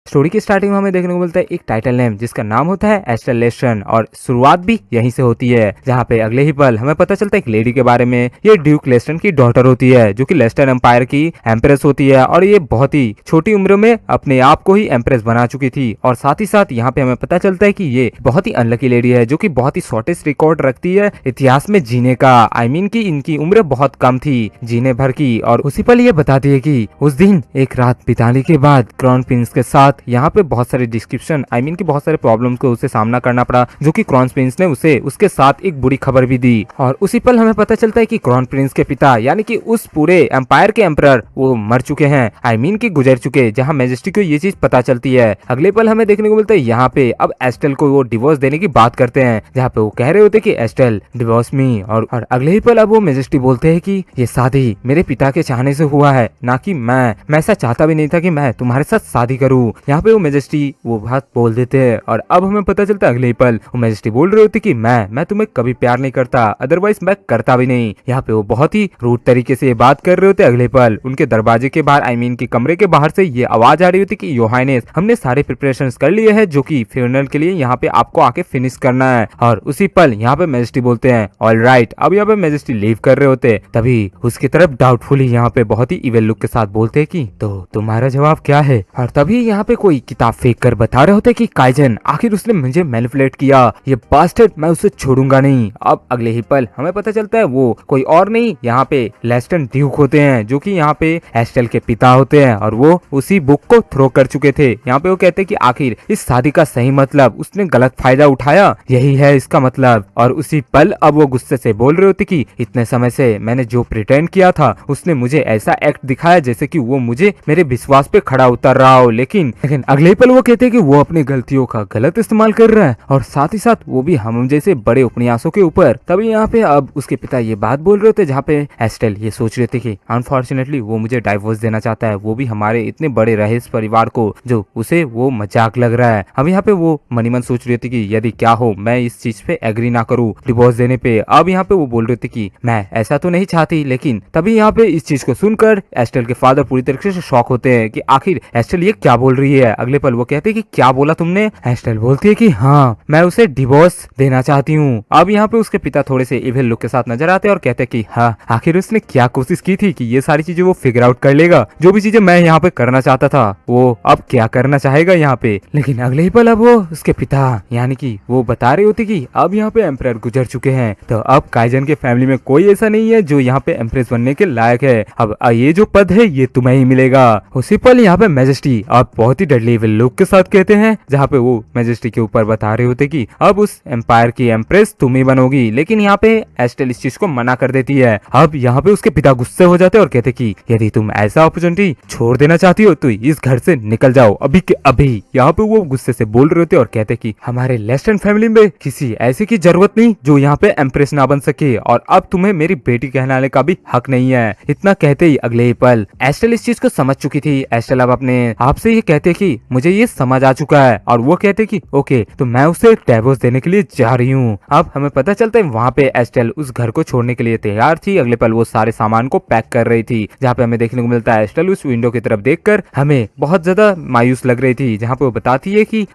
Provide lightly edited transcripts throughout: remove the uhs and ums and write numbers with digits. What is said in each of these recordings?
Story की starting में हमें देखने को मिलता है एक टाइटल नेम जिसका नाम होता है एस्टर लेस्टन, और शुरुआत भी यहीं से होती है, जहाँ पे अगले ही पल हमें पता चलता है एक लेडी के बारे में। ये ड्यूक लेस्टन की डॉटर होती है जो कि लेस्टन एम्पायर की एम्प्रेस होती है, और ये बहुत ही छोटी उम्र में अपने आप को ही एम्प्रेस बना चुकी थी। और साथ ही साथ यहाँ पे हमें पता चलता है कि ये बहुत ही अनलकी लेडी है जो कि बहुत ही शॉर्टेस्ट रिकॉर्ड रखती है इतिहास में जीने का। आई मीन की इनकी उम्र बहुत कम थी जीने भर की। और उसी पल ये बताती है कि उस दिन एक रात बिताने के बाद क्राउन प्रिंस के साथ यहाँ पे बहुत सारे डिस्क्रिप्शन आई मीन की बहुत सारे प्रॉब्लम को उसे सामना करना पड़ा, जो कि क्राउन प्रिंस ने उसे उसके साथ एक बुरी खबर भी दी। और उसी पल हमें पता चलता है कि क्राउन प्रिंस के पिता यानी कि उस पूरे एम्पायर के एम्परर वो मर चुके हैं, आई मीन की गुजर चुके, जहाँ मैजेस्टी को ये चीज पता चलती है। अगले पल हमें देखने को मिलता है यहाँ पे अब एस्टेल को वो डिवोर्स देने की बात करते हैं, जहाँ पे वो कह रहे होते कि एस्टेल डिवोर्स मी। और अगले ही पल अब वो मैजेस्टी बोलते हैं कि ये शादी मेरे पिता के चाहने से हुआ है, ना कि मैं ऐसा चाहता भी नहीं था कि मैं तुम्हारे साथ शादी करूं। यहाँ पे वो मैजेस्टी वो बात बोल देते हैं। और अब हमें पता चलता है अगले ही पल वो मैजेस्टी बोल रहे होते कि मैं तुम्हें कभी प्यार नहीं करता, अदरवाइज मैं करता भी नहीं। यहाँ पे वो बहुत ही रूड तरीके से ये बात कर रहे होते। अगले पल उनके दरवाजे के बाहर आई मीन की कमरे के बाहर से ये आवाज आ रही होती कि योर हाइनेस हमने सारे प्रिपरेशंस कर लिए हैं जो कि फ्यूनरल के लिए यहाँ पे आपको आके फिनिश करना है। और उसी पल यहाँ पे मैजेस्टी बोलते हैं ऑल राइट। अब यहाँ पे मैजेस्टी लीव कर रहे होते, तभी उसकी तरफ डाउटफुली यहाँ पे बहुत ही इविल लुक के साथ बोलते हैं कि तो तुम्हारा जवाब क्या है। और तभी यहाँ पे कोई किताब फेंक कर बता रहे होते कि काइजन आखिर उसने मुझे मैनिपुलेट किया, ये बास्टर्ड मैं उसे छोड़ूंगा नहीं। अब अगले ही पल हमें पता चलता है वो कोई और नहीं यहाँ पे लेस्टन ड्यूक होते हैं, जो कि यहाँ पे एस्टेल के पिता होते हैं, और वो उसी बुक को थ्रो कर चुके थे। यहाँ पे वो कहते हैं कि आखिर इस शादी का सही मतलब उसने गलत फायदा उठाया, यही है इसका मतलब। और उसी पल अब वो गुस्से से बोल रहे होते कि इतने समय से मैंने जो प्रिटेंड किया था उसने मुझे ऐसा एक्ट दिखाया जैसे कि वो मुझे मेरे विश्वास पे खड़ा उतर रहा हो, लेकिन अगले पल वो कहते हैं कि वो अपनी गलतियों का गलत इस्तेमाल कर रहा है, और साथ ही साथ वो भी हम जैसे बड़े उपन्यासों के ऊपर। तभी यहाँ पे अब उसके पिता ये बात बोल रहे थे, जहाँ पे एस्टेल ये सोच रहे थे कि अनफॉर्चुनेटली वो मुझे डाइवोर्स देना चाहता है, वो भी हमारे इतने बड़े रईस परिवार को, जो उसे वो मजाक लग रहा है। अब यहाँ पे वो मनी मन सोच रहे थे कि यदि क्या हो मैं इस चीज पे एग्री ना करूँ डिवोर्स देने पे। अब यहाँ पे वो बोल रहे थे कि मैं ऐसा तो नहीं चाहती, लेकिन तभी यहाँ पे इस चीज को सुनकर एस्टेल के फादर पूरी तरीके से शॉक होते हैं कि आखिर एस्टेल ये क्या बोल रही है। अगले पल वो कहते हैं कि क्या बोला तुमने। एस्टेल बोलती है कि हाँ मैं उसे डिवोर्स देना चाहती हूँ। अब यहाँ पे उसके पिता थोड़े से इविल लुक के साथ नजर आते हैं और कहते हैं कि हाँ आखिर उसने क्या कोशिश की थी कि ये सारी चीजें वो फिगर आउट कर लेगा, जो भी चीजें मैं यहाँ पे करना चाहता था वो अब क्या करना चाहेगा यहाँ पे। लेकिन अगले ही पल अब वो उसके पिता यानी कि वो बता रहे होते कि अब यहाँ पे एम्परर गुजर चुके हैं, तो अब काइजन के फैमिली में कोई ऐसा नहीं है जो यहाँ पे एम्प्रेस बनने के लायक है, अब ये जो पद है ये तुम्हें ही मिलेगा। उसी पल यहाँ पे मैजेस्टी अब बहुत ही डेडली इविल लुक के साथ कहते हैं, जहाँ पे वो मैजेस्टी के ऊपर बता रहे होते कि अब उस एम्पायर की एम्प्रेस तुम ही बनोगी। लेकिन यहाँ पे एस्टेल इस चीज को मना कर देती है। अब यहाँ पे उसके पिता गुस्से हो जाते और कहते कि यदि तुम ऐसा अपॉर्चुनिटी छोड़ देना चाहती हो तो इस घर से निकल जाओ अभी के अभी। यहाँ पे वो गुस्से से बोल रहे होते और कहते कि हमारे लेस्टन फैमिली में किसी ऐसे की जरूरत नहीं जो यहाँ पे एम्प्रेस ना बन सके, और अब तुम्हें मेरी बेटी कहलाने का भी हक नहीं है। इतना कहते ही अगले ही पल एस्टेल इस चीज को समझ चुकी थी। एस्टेल अब अपने आप से ये कहते कि मुझे ये समझ आ चुका है, और वो कहते कि ओके तो मैं उसे डिवोर्स देने के लिए जा रही हूँ। अब हमें पता चलता है वहाँ पे एस्टेल उस घर को छोड़ने के लिए तैयार थी। अगले पल वो सारे सामान को पैक कर रही थी, जहाँ पे हमें देखने को मिलता है एस्टेल उस विंडो की तरफ देखकर हमें बहुत ज्यादा मायूस लग रही थी, जहाँ पे वो बताती है कि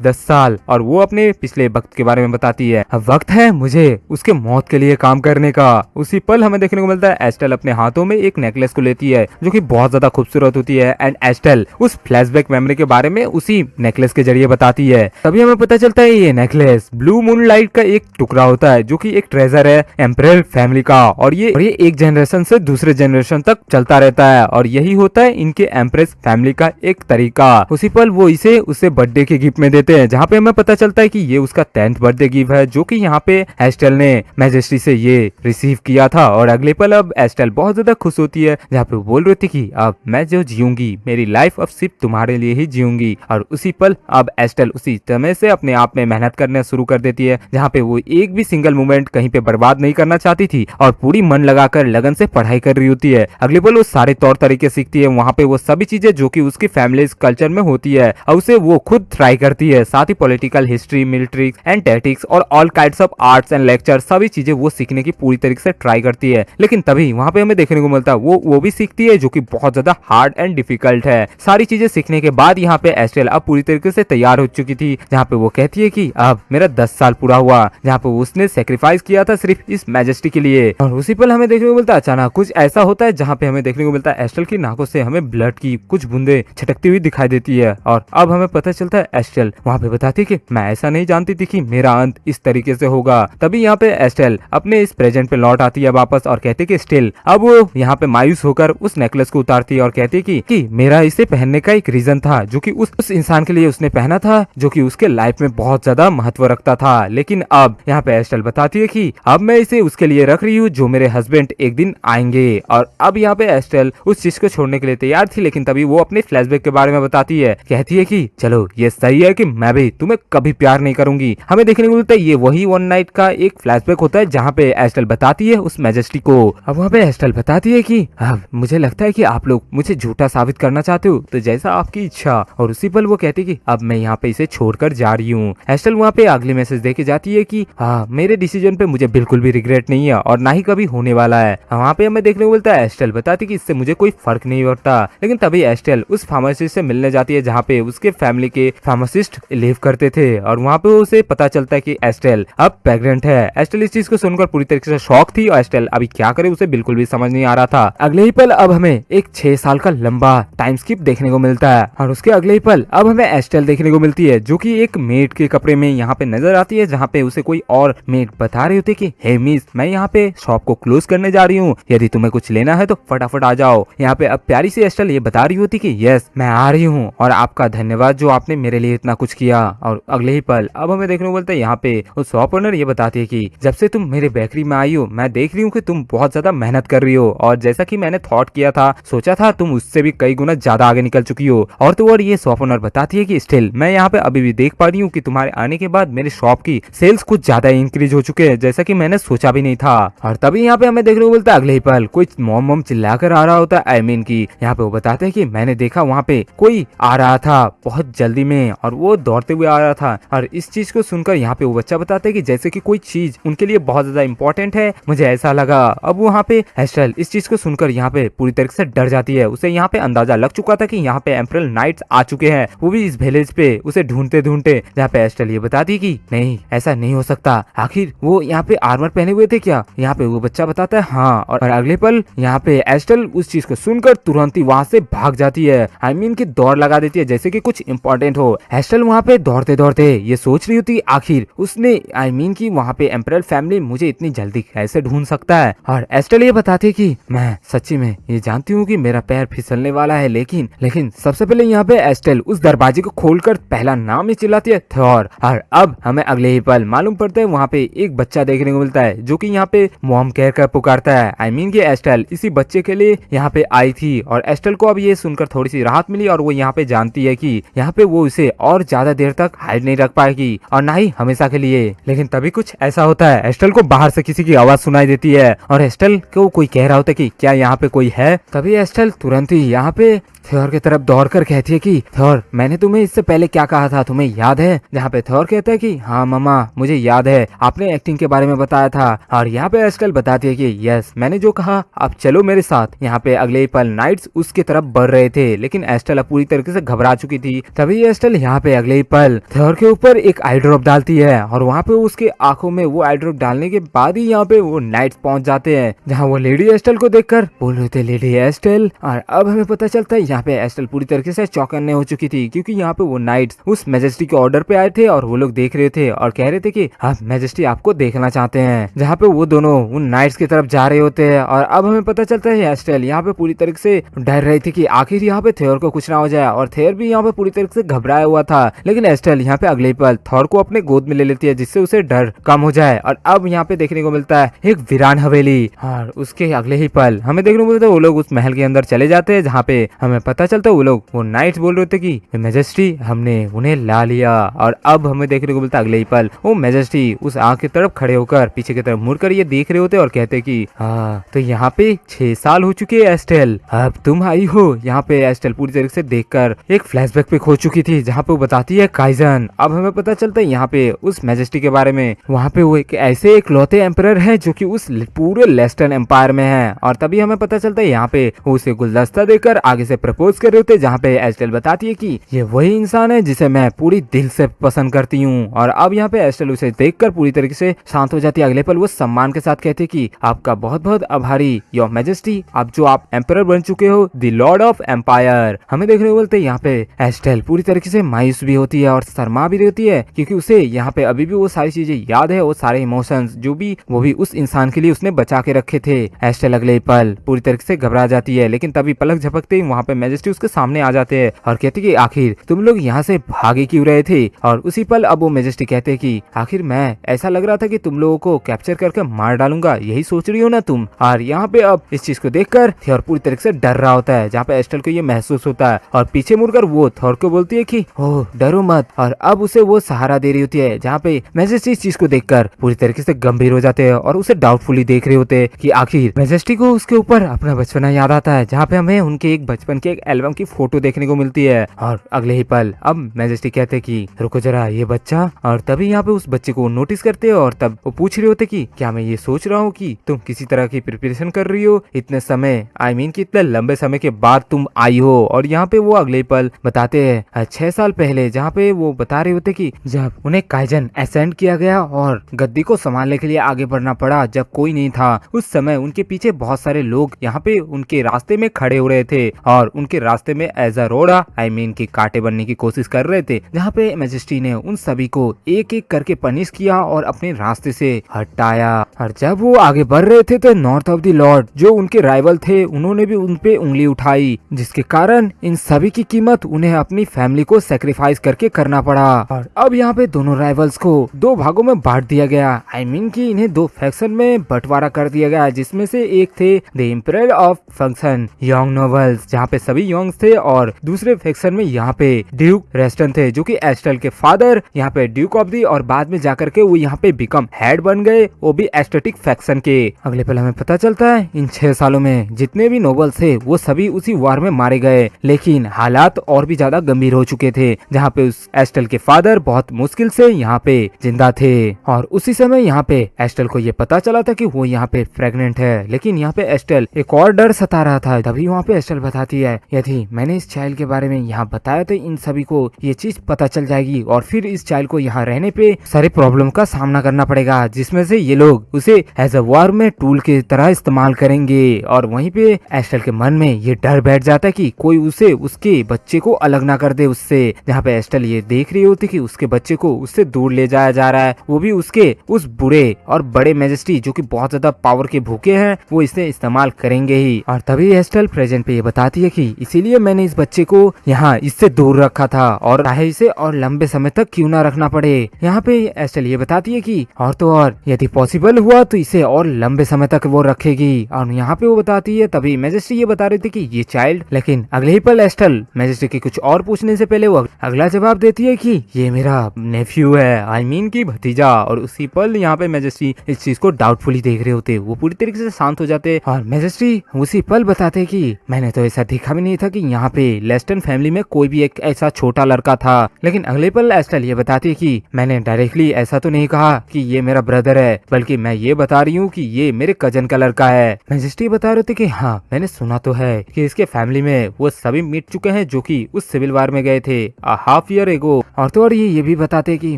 10 साल, और वो अपने पिछले वक्त के बारे में बताती है। अब वक्त है मुझे उसके मौत के लिए काम करने का। उसी पल हमें देखने को मिलता है एस्टेल अपने हाथों में एक नेकलेस को लेती है जो कि बहुत ज्यादा खूबसूरत होती है, एंड एस्टेल उस फ्लैशबैक मेमोरी के बारे में उसी नेकलेस के जरिए बताती है। तभी हमें पता चलता है ये नेकलेस ब्लू मून लाइट का एक टुकड़ा होता है, जो कि एक ट्रेजर है एम्परर फैमिली का, और ये एक जनरेशन से दूसरे जनरेशन तक चलता रहता है, और यही होता है इनके एम्प्रेस फैमिली का एक तरीका। उसी पल वो इसे उसे बर्थडे के गिफ्ट में देते हैं, जहाँ पे हमें पता चलता है कि ये उसका 10th बर्थडे गिफ्ट है, जो कि यहाँ पे एस्टेल ने मैजेस्टी से ये रिसीव किया था। और अगले पल अब एस्टेल बहुत ज्यादा खुश होती है, जहाँ पे वो बोल रही थी कि अब मैं जो जीऊंगी मेरी लाइफ अब सिर्फ तुम्हारे लिए ही जीऊंगी। और उसी पल अब एस्टेल उसी समय से अपने आप में मेहनत करना शुरू कर देती है, जहाँ पे वो एक भी सिंगल मोमेंट कहीं पे बर्बाद नहीं करना चाहती थी, और पूरी मन लगाकर लगन से पढ़ाई कर रही होती है। अगले पल वो सारे तौर तरीके सीखती है, वहाँ पे वो सभी चीजें जो कि उसकी फैमिली कल्चर में होती है, और उसे वो खुद ट्राई करती है। साथ ही political history, military and tactics और all kinds of arts and lecture सभी चीजें वो सीखने की पूरी तरीके से ट्राई करती है। लेकिन तभी वहाँ पे हमें देखने को मिलता है वो भी सीखती है, जो कि बहुत ज्यादा हार्ड एंड डिफिकल्ट है। सारी चीजें सीखने के बाद यहाँ पे एस्टेल अब पूरी तरीके से तैयार हो चुकी थी, जहाँ पे वो कहती है कि अब मेरा 10 साल पूरा हुआ, जहाँ पे उसने सेक्रीफाइस किया था सिर्फ इस मैजेस्टी के लिए। और उसी पल हमें देखने को मिलता है अचानक कुछ ऐसा होता है जहाँ पे हमें देखने को मिलता है एस्टेल की नाकों से हमें ब्लड की कुछ बूंदे छटकती हुई दिखाई देती है। और अब हमें पता चलता है एस्टेल वहाँ पे बताती है कि मैं ऐसा नहीं जानती थी कि मेरा अंत इस तरीके से होगा। तभी यहाँ पे एस्टेल अपने इस प्रेजेंट पे लौट आती है वापस और कहती है कि स्टिल अब वो यहाँ पे मायूस होकर उस नेकलेस को उतारती है और कहती है कि मेरा इसे पहनने का एक रीजन था जो कि उस इंसान के लिए उसने पहना था जो कि उसके लाइफ में बहुत ज्यादा महत्व रखता था। लेकिन अब यहाँ पे एस्टेल बताती है कि अब मैं इसे उसके लिए रख रही हूँ जो मेरे हस्बैंड एक दिन आएंगे। और अब यहाँ पे एस्टेल उस चीज को छोड़ने के लिए तैयार थी, लेकिन तभी वो अपने फ्लैशबैक के बारे में बताती है। कहती है कि चलो ये सही है कि मैं भी तुम्हें कभी प्यार नहीं करूंगी। हमें देखने को मिलता है ये वही वन नाइट का एक फ्लैशबैक होता है जहाँ पे एस्टेल बताती है उस मैजेस्टी को। अब वहाँ पे एस्टेल बताती है कि अब मुझे लगता है कि आप लोग मुझे झूठा साबित करना चाहते हो, तो जैसा आपकी इच्छा। और उसी पल वो कहती है कि अब मैं यहाँ पे इसे छोड़कर जा रही हूँ। एस्टेल वहाँ पे अगली मैसेज देके जाती है कि हाँ मेरे डिसीजन पे मुझे बिल्कुल भी रिग्रेट नहीं है और ना ही कभी होने वाला है। वहाँ पे हमें देखने को मिलता है एस्टेल बताती है कि इससे मुझे कोई फर्क नहीं पड़ता। लेकिन तभी एस्टेल उस फार्मासिस्ट से मिलने जाती है जहाँ पे उसके फैमिली के फार्मासिस्ट लिव करते थे और वहाँ पे उसे पता चलता है कि एस्टेल अब प्रेग्नेंट है। एस्टेल इस चीज को सुनकर पूरी तरीके से शॉक थी और एस्टेल अभी क्या करे उसे बिल्कुल भी समझ नहीं आ रहा था। अगले ही पल अब हमें एक 6 साल का लंबा टाइम स्किप देखने को मिलता है और उसके अगले ही पल अब हमें एस्टेल देखने को मिलती है जो कि एक मेड के कपड़े में यहाँ पे नजर आती है, जहाँ पे उसे कोई और मेड बता रही होती है कि हे मिस मैं यहाँ पे शॉप को क्लोज करने जा रही हूँ, यदि तुम्हें कुछ लेना है तो फटाफट आ जाओ। यहाँ पे अब प्यारी सी एस्टेल ये बता रही होती कि यस मैं आ रही हूँ और आपका धन्यवाद जो आपने मेरे लिए इतना कुछ किया। और अगले ही पल अब हमें देखने को मिलता है यहाँ पे उस शॉप ओनर ये बताती है कि जब से तुम मेरे बेकरी में आई हो मैं देख रही हूँ कि तुम बहुत ज्यादा मेहनत कर रही हो और जैसा कि मैंने थॉट किया था सोचा था तुम उससे भी कई गुना ज्यादा आगे निकल चुकी हो। और तो और ये शॉप ओनर बताती है कि स्टिल मैं यहाँ पे अभी भी देख पा रही हूँ कि तुम्हारे आने के बाद मेरे शॉप की सेल्स कुछ ज्यादा इंक्रीज हो चुके हैं जैसा कि मैंने सोचा भी नहीं था। और तभी यहाँ पे हमें देखने को मिलता है अगले ही पल कोई मॉम चिल्लाकर आ रहा होता है आई मीन की। यहाँ पे वो बताते हैं कि मैंने देखा वहाँ पे कोई आ रहा था बहुत जल्दी में और वो दौड़ते हुए आ रहा था। और इस चीज को सुनकर यहाँ पे वो बच्चा बताता है कि जैसे कि कोई चीज उनके लिए बहुत ज्यादा इंपॉर्टेंट है, मुझे ऐसा लगा। अब वहाँ पे एस्टेल इस चीज को सुनकर यहाँ पे पूरी तरीके से डर जाती है। उसे यहाँ पे अंदाजा लग चुका था कि यहाँ पे एम्परल नाइट्स आ चुके हैं, वो भी इस विलेज पे उसे ढूंढते ढूंढते। जहाँ पे एस्टेल ये बताती कि नहीं ऐसा नहीं हो सकता, आखिर वो यहाँ पे आर्मर पहने हुए थे क्या। यहाँ पे वो बच्चा बताता है हाँ। और अगले पल यहाँ पे एस्टेल उस चीज को सुनकर तुरंत ही वहाँ से भाग जाती है, आई मीन की दौड़ लगा देती है जैसे कि कुछ इंपॉर्टेंट हो। एस्टेल वहाँ पे दौड़ते दौड़ते ये सोच रही होती आखिर उसने आई मीन की वहाँ पे एम्परल फैमिली मुझे इतनी जल्दी कैसे ढूंढ सकता है। और एस्टेल ये बताती कि मैं सच्ची में ये जानती हूँ कि मेरा पैर फिसलने वाला है, लेकिन सबसे पहले यहाँ पे एस्टेल उस दरवाजे को खोलकर पहला नाम ही चिल्लाती है थॉर। और अब हमें अगले ही पल मालूम पड़ता है वहाँ पे एक बच्चा देखने को मिलता है जो कि यहाँ पे मॉम कह कर पुकारता है, आई मीन कि एस्टेल इसी बच्चे के लिए यहाँ पे आई थी। और एस्टेल को अब ये सुनकर थोड़ी सी राहत मिली और वो यहाँ पे जानती है कि यहाँ पे वो इसे और ज्यादा देर तक हाइड नहीं रख पाएगी और ना ही हमेशा के लिए। लेकिन तभी कुछ ऐसा होता है एस्टेल को बाहर से किसी की आवाज सुनाई देती है और एस्टेल को कोई कह रहा होता है कि क्या यहाँ पे कोई है। तभी एस्टेल तुरंत ही यहाँ पे थॉर की तरफ दौड़कर कहती है कि थॉर मैंने तुम्हें इससे पहले क्या कहा था तुम्हें याद है। जहाँ पे थॉर कहता है कि हाँ मामा मुझे याद है, आपने एक्टिंग के बारे में बताया था। और यहाँ पे एस्टेल बताती है कि यस मैंने जो कहा आप चलो मेरे साथ। यहाँ पे अगले ही पल नाइट्स उसके तरफ बढ़ रहे थे, लेकिन एस्टेल अब पूरी तरीके से घबरा चुकी थी। तभी एस्टेल यहाँ पे अगले ही पल थॉर के ऊपर एक आई ड्रॉप डालती है और वहाँ पे उसके आंखों में वो आई ड्रॉप डालने के बाद ही यहाँ पे वो नाइट्स पहुंच जाते हैं, जहाँ वो लेडी एस्टेल को देखकर बोल रहे थे लेडी एस्टेल। और अब हमें पता चलता है यहाँ पे एस्टेल पूरी तरीके से चौकन्ने हो चुकी थी क्योंकि यहाँ पे वो नाइट्स उस मैजेस्टी के ऑर्डर पे आए थे और वो लोग देख रहे थे और कह रहे थे कि हाँ मैजेस्टी आपको देखना चाहते हैं। जहाँ पे वो दोनों उन नाइट्स की तरफ जा रहे होते हैं और अब हमें पता चलता है एस्टेल यहाँ पे पूरी तरीके से डर रही थी कि आखिर यहाँ पे थॉर को कुछ ना हो जाए। और थॉर भी यहाँ पे पूरी तरीके से घबराया हुआ था, लेकिन एस्टेल यहाँ पे अगले पल थॉर को अपने गोद में ले लेती है जिससे उसे डर कम हो जाए। और अब यहाँ पे देखने को मिलता है एक वीरान हवेली और उसके अगले ही पल हमें देखने को मिलता है वो लोग उस महल के अंदर चले जाते हैं, जहाँ पे हमें पता चलता है वो लोग वो नाइट्स बोल रहे थे कि मैजेस्टी हमने उन्हें ला लिया। और अब हमें देखने को मिलता है अगले ही पल वो मैजेस्टी उस आग की तरफ खड़े होकर पीछे की तरफ मुड़कर ये देख रहे होते और कहते कि हाँ तो यहाँ पे 6 साल हो चुके हैं एस्टेल, अब तुम आई हो। यहाँ पे एस्टेल पूरी तरीके से देखकर एक फ्लैशबैक पे खो चुकी थी, जहाँ पे वो बताती है काइजन। अब हमें पता चलता है यहाँ पे उस मैजेस्टी के बारे में, वहाँ पे वो एक ऐसे इकलौते एम्परर है जो कि उस पूरे लेस्टर्न एम्पायर में है। और तभी हमें पता चलता है यहाँ पे वो उसे गुलदस्ता देकर आगे से प्रपोज कर रहे होते, जहाँ पे एस्टेल बताती है कि ये वही इंसान है जिसे मैं पूरी दिल से पसंद करती हूँ। और अब यहाँ पे एस्टेल उसे देखकर पूरी तरीके से शांत हो जाती है। अगले पल वो सम्मान के साथ कहते कि आपका बहुत बहुत आभारी योर मैजेस्टी, अब जो आप एम्परर बन चुके हो, द लॉर्ड ऑफ एम्पायर। हमें देखने को बोलते यहाँ पे एस्टेल पूरी तरीके से मायूस भी होती है और शर्मा भी रहती है, क्योंकि उसे यहाँ पे अभी भी वो सारी चीजें याद है, वो सारे इमोशंस जो भी वो भी उस इंसान के लिए उसने बचा के रखे थे। एस्टेल अगले पल पूरी तरीके से घबरा जाती है, लेकिन तभी पलक झपकते ही वहाँ पे मैजेस्टी उसके सामने आ जाते हैं और कहते कि आखिर तुम लोग यहाँ से भागे क्यों रहे थे। और उसी पल अब वो मैजेस्टी कहते कि आखिर मैं ऐसा लग रहा था कि तुम लोगों को कैप्चर करके मार डालूंगा, यही सोच रही हो ना तुम। और यहाँ पे अब इस चीज को देखकर थॉर पूरी तरीके से डर रहा होता है, जहाँ पे एस्टेल को ये महसूस होता है और पीछे मुड़कर वो थॉर को बोलती है कि ओह डरो मत। और अब उसे वो सहारा दे रही होती है, जहाँ पे मैजेस्टी इस चीज को देखकर पूरी तरीके से गंभीर हो जाते हैं और उसे डाउटफुली देख रहे होते हैं कि आखिर मैजेस्टी को उसके ऊपर अपना बचपना याद आता है, जहाँ पे हमें उनके एक बचपन के एक एल्बम की फोटो देखने को मिलती है। और अगले ही पल अब मैजेस्टी कहते कि रुको जरा ये बच्चा, और तभी यहाँ पे उस बच्चे को नोटिस करते हैं और तब वो पूछ रहे होते कि क्या मैं ये सोच रहा हूँ कि तुम किसी तरह की प्रिपरेशन कर रही हो इतने समय, आई मीन कि इतने लंबे समय के बाद तुम आई हो। और यहाँ पे वो अगले पल बताते हैं 6 साल पहले, जहाँ पे वो बता रहे होते कि जब उन्हें काइजन असेंड किया गया और गद्दी को संभालने के लिए आगे बढ़ना पड़ा, जब कोई नहीं था, उस समय उनके पीछे बहुत सारे लोग यहाँ पे उनके रास्ते में खड़े हो रहे थे और उनके रास्ते में एज अ रोड़ा आई मीन कि कांटे बनने की कोशिश कर रहे थे, जहाँ पे मैजेस्टी ने उन सभी को एक एक करके पनिश किया और अपने रास्ते से हटाया। और जब वो आगे बढ़ रहे थे तो नॉर्थ ऑफ द लॉर्ड जो उनके राइवल थे, उन्होंने भी उन पे उंगली उठाई, जिसके कारण इन सभी की कीमत उन्हें अपनी फैमिली को सेक्रीफाइस करके करना पड़ा। और अब यहाँ पे दोनों राइवल्स को 2 भागों में बांट दिया गया, आई मीन कि इन्हें 2 फैक्शन में बंटवारा कर दिया गया, जिसमें से एक थे the emperor of function young nobles, जहाँ पे सभी यंग थे, और दूसरे फैक्शन में यहाँ पे ड्यूक रेस्टन थे, जो कि एस्टेल के फादर यहाँ पे ड्यूक ऑफ दी, और बाद में जाकर के वो यहाँ पे बिकम हेड बन गए, वो भी एस्थेटिक फैक्शन के। अगले पल हमें पता चलता है इन 6 सालों में जितने भी नोबल्स थे वो सभी उसी वार में मारे गए, लेकिन हालात और भी ज्यादा गंभीर हो चुके थे, जहाँ पे उस एस्टेल के फादर बहुत मुश्किल से यहाँ पे जिंदा थे। और उसी समय यहाँ पे एस्टेल को ये पता चला था कि वो यहाँ पे प्रेग्नेंट है, लेकिन यहाँ पे एस्टेल एक और डर सता रहा था। तभी वहाँ पे एस्टेल बताती है यदि मैंने इस चाइल्ड के बारे में यहाँ बताया तो इन सभी को ये चीज पता चल जाएगी और फिर इस चाइल्ड को यहाँ रहने पे सारे प्रॉब्लम का सामना करना पड़ेगा, जिसमें से ये लोग उसे एज अ वॉर में टूल की तरह इस्तेमाल करेंगे। और वहीं पे एस्टेल के मन में ये डर बैठ जाता है कि कोई उसे उसके बच्चे को अलग ना कर दे उससे, जहाँ पे एस्टेल ये देख रही होती कि उसके बच्चे को उससे दूर ले जाया जा रहा है, वो भी उसके उस बुरे और बड़े मैजेस्टी जो कि बहुत ज्यादा पावर के भूखे हैं, वो इसे इस्तेमाल करेंगे ही। और तभी एस्टेल प्रेजेंट पे ये बताती है कि इसीलिए मैंने इस बच्चे को यहाँ इससे दूर रखा था और चाहे इसे और लंबे समय तक क्यों ना रखना पड़े। यहाँ पे एस्टेल ये बताती है कि और तो और यदि पॉसिबल हुआ तो इसे और लंबे समय तक वो रखेगी। और यहाँ पे वो बताती है, तभी मैजेस्टी ये बता रही थी कि ये चाइल्ड, लेकिन अगले ही पल एस्टेल मैजेस्टी के कुछ और पूछने से पहले वो अगला जवाब देती है कि ये मेरा नेफ्यू है, आई मीन की भतीजा। और उसी पल यहाँ पे मैजेस्टी इस चीज को डाउटफुली देख रहे होते, वो पूरी तरीके से शांत हो जाते और मैजेस्टी उसी पल बताते कि मैंने तो ऐसा देखा भी नहीं था कि यहाँ पे लेस्टन फैमिली में कोई भी एक ऐसा छोटा लड़का था। लेकिन अगले पल एस्टेल ये बताती है कि मैंने डायरेक्टली ऐसा तो नहीं कहा कि ये मेरा ब्रदर है, बल्कि मैं ये बता रही हूँ कि ये मेरे कजन का लड़का है। मैजेस्टी बता रहे थे कि हाँ मैंने सुना तो है कि इसके फैमिली में वो सभी मिट चुके हैं जो कि उस सिविल वार में गए थे हाफ ईयर एगो। और तो और ये भी बताते कि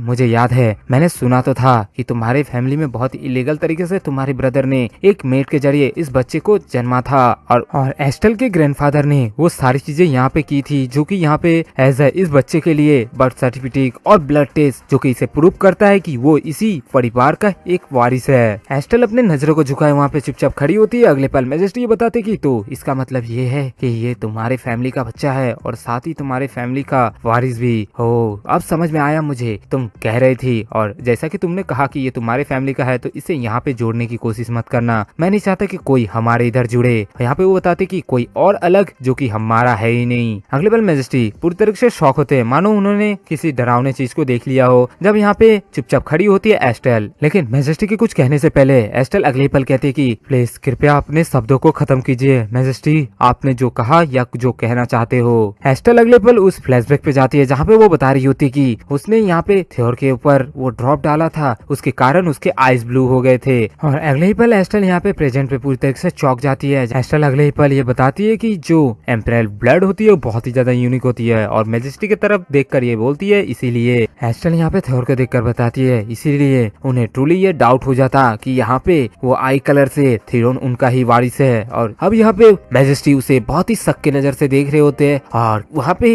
मुझे याद है मैंने सुना तो था कि तुम्हारे फैमिली में बहुत इलीगल तरीके से तुम्हारे ब्रदर ने एक मेड के जरिए इस बच्चे को जन्मा था, और एस्टेल के ग्रैंडफादर ने वो सारी चीजें यहाँ पे की थी, जो कि यहाँ पे एज इस बच्चे के लिए बर्थ सर्टिफिकेट और ब्लड टेस्ट जो कि इसे प्रूव करता है कि वो इसी परिवार का एक वारिस है। एस्टेल अपने नजरों को झुकाए वहाँ पे चुपचाप खड़ी होती है। अगले पल मैजेस्टी ये बताते कि तो इसका मतलब ये है कि ये तुम्हारे फैमिली का बच्चा है और साथ ही तुम्हारे फैमिली का वारिस भी हो। अब समझ में आया मुझे, तुम कह रही थी, और जैसा कि तुमने कहा कि ये तुम्हारे फैमिली का है तो इसे यहाँ पे जोड़ने की कोशिश मत करना, मैं नहीं चाहता कि कोई हमारे इधर जुड़े। यहाँ पे वो बताते कि कोई और अलग जो कि हमारा है ही नहीं। अगले पल मैजेस्टी पूरी तरह से शॉक होते हैं, मानो उन्होंने किसी डरावने चीज को देख लिया हो, जब यहाँ पे चुपचाप खड़ी होती है एस्टेल। लेकिन मैजेस्टी के कुछ कहने से पहले एस्टेल अगले पल कहती है कि प्लीज कृपया अपने शब्दों को खत्म कीजिए मैजेस्टी, आपने जो कहा या जो कहना चाहते हो। एस्टेल अगले पल उस फ्लैशबैक पे जाती है जहाँ पे वो बता रही होती कि उसने यहाँ पे थ्योर के ऊपर वो ड्रॉप डाला था, उसके कारण उसके आईज ब्लू हो गए थे। और अगले ही पल एस्टेल यहाँ पे प्रेजेंट पे पूरी तरीके से चौंक जाती है। एस्टेल अगले ही पल ये बताती है कि जो एम्परल ब्लड होती है वो बहुत ही ज्यादा यूनिक होती है और मैजेस्टी की तरफ देखकर ये बोलती है, इसीलिए एस्टेल यहाँ पे थॉर को देखकर बताती है, इसीलिए उन्हें ट्रूली ये डाउट हो जाता कि यहाँ पे वो आई कलर से थ्रोन उनका ही वारिस है। और अब यहाँ पे मैजेस्टी उसे बहुत ही शक की नजर से देख रहे होते हैं और वहाँ पे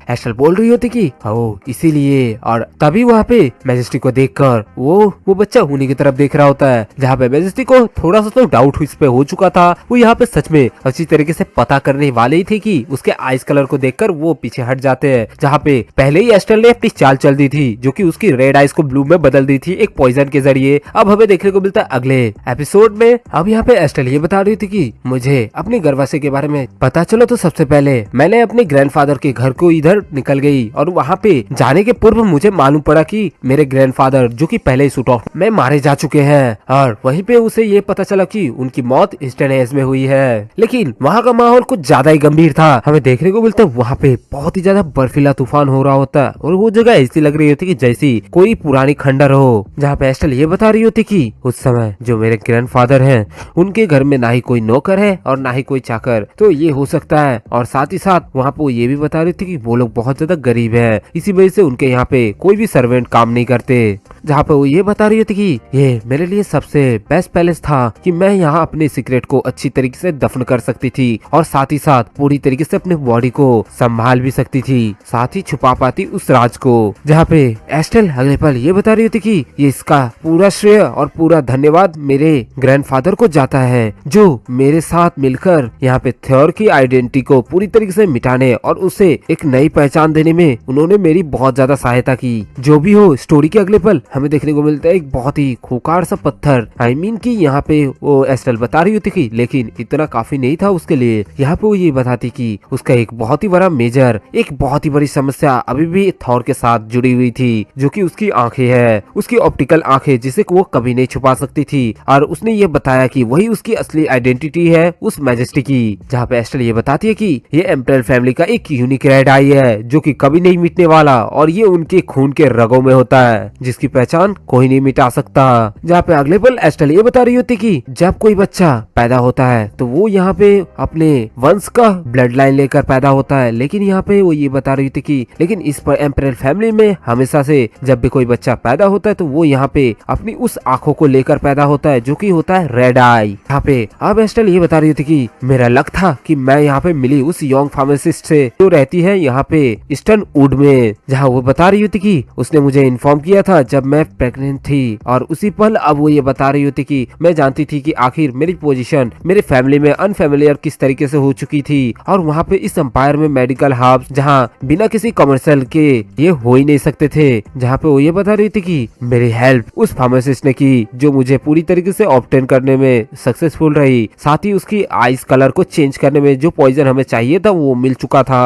एस्टेल बोल रही होती कि ओ इसीलिए, और तभी वहाँ पे मैजेस्टी को देखकर वो बच्चा उन्हीं की तरफ देख रहा होता है। जहाँ पे मैजेस्टी को थोड़ा सा तो डाउट इस पे हो चुका था, वो यहाँ पे सच में अच्छी तरीके से पता करने वाले ही थे कि उसके आइस कलर को देखकर वो पीछे हट जाते हैं। जहाँ पे पहले ही एस्टेल ने अपनी चाल चल दी थी जो कि उसकी रेड आइस को ब्लू में बदल दी थी एक पॉइजन के जरिए। अब हमें देखने को मिलता है अगले एपिसोड में। अब यहाँ पे एस्टेल ये बता रही थी कि मुझे अपने घरवासी के बारे में पता चलो तो सबसे पहले मैंने अपने ग्रैंडफादर के घर को इधर निकल गई और वहाँ पे जाने के पूर्व मुझे मालूम पड़ा कि मेरे ग्रैंडफादर जो कि पहले ही शूट ऑफ में मारे जा चुके हैं और वहीं पे उसे ये पता चला कि उनकी मौत इंस्टेंट एज में हुई है। लेकिन वहाँ का माहौल कुछ ज्यादा ही गंभीर था। हमें देखने को मिलता है वहाँ पे बहुत ही ज्यादा बर्फीला तूफान हो रहा होता है और वो जगह ऐसी लग रही होती कि जैसी कोई पुरानी खंडर हो। जहाँ पे एस्टेल ये बता रही होती कि उस समय जो मेरे ग्रैंडफादर हैं उनके घर में ना ही कोई नौकर है और ना ही कोई चाकर, तो ये हो सकता है। और साथ ही साथ वहाँ पे वो ये भी बता रही थी कि वो लोग बहुत ज्यादा गरीब है, इसी वजह से उनके यहाँ पे कोई भी सर्वेंट काम नहीं करते। जहाँ पे वो ये बता रही थी कि ये मेरे लिए सबसे बेस्ट पैलेस था कि मैं यहाँ अपने सीक्रेट को अच्छी तरीके से दफन कर सकती थी और साथ ही साथ पूरी तरीके से अपने बॉडी को संभाल भी सकती थी, साथ ही छुपा पाती उस राज को। जहाँ पे एस्टेल अगले पल ये बता रही थी कि ये इसका पूरा श्रेय और पूरा धन्यवाद मेरे ग्रैंडफादर को जाता है जो मेरे साथ मिलकर यहाँ पे थॉर की आइडेंटिटी को पूरी तरीके से मिटाने और उसे एक नई पहचान देने में उन्होंने मेरी बहुत ज्यादा सहायता की। जो भी हो, स्टोरी के अगले पल हमें देखने को मिलता है एक बहुत ही खूंखार सा पत्थर। कि यहाँ पे वो एस्टेल बता रही होती कि लेकिन इतना काफी नहीं था उसके लिए। यहाँ पे वो ये बताती कि उसका एक बहुत ही बड़ा मेजर, एक बहुत ही बड़ी समस्या अभी भी थॉर के साथ जुड़ी हुई थी जो कि उसकी आंखें है, उसकी ऑप्टिकल आंखें जिसे वो कभी नहीं छुपा सकती थी। और उसने ये बताया कि वही उसकी असली आइडेंटिटी है उस मैजेस्टी की। जहाँ पे एस्टेल ये बताती है कि ये एम्परल फैमिली का एक यूनिक रेड आई है जो कि कभी नहीं मिटने वाला और ये उनके खून के रगों में होता है जिसकी पहचान कोई नहीं मिटा सकता। जहाँ पे अगले पल एस्टेल ये बता रही होती कि जब कोई बच्चा पैदा होता है तो वो यहाँ पे अपने वंश का ब्लड लाइन लेकर पैदा होता है, लेकिन यहाँ पे वो ये बता रही थी कि लेकिन इस पर एम्परल फैमिली में हमेशा से जब भी कोई बच्चा पैदा होता है तो वो यहाँ पे अपनी उस आंखों को लेकर पैदा होता है जो कि होता है रेड आई। यहाँ पे अब एस्टेल ये बता रही थी कि मेरा लक था कि मैं यहाँ पे मिली उस यंग फार्मासिस्ट से जो रहती है यहाँ पे ईस्टर्न वुड में। जहाँ वो बता रही होती कि उसने मुझे इन्फॉर्म किया था जब मैं प्रेग्नेंट थी और उसी पल अब वो ये बता रही होती कि मैं जानती थी कि आखिर मेरी पोजीशन मेरे फैमिली में अनफेमिलियर किस तरीके से हो चुकी थी और वहाँ पे इस एम्पायर में मेडिकल हब्स जहाँ बिना किसी कमर्शियल के ये हो ही नहीं सकते थे। जहाँ पे वो ये बता रही थी कि मेरी हेल्प उस फार्मासिस्ट ने की जो मुझे पूरी तरीके से ऑब्टेन करने में सक्सेसफुल रही, साथ ही उसकी आइस कलर को चेंज करने में जो पॉइजन हमें चाहिए था वो मिल चुका था।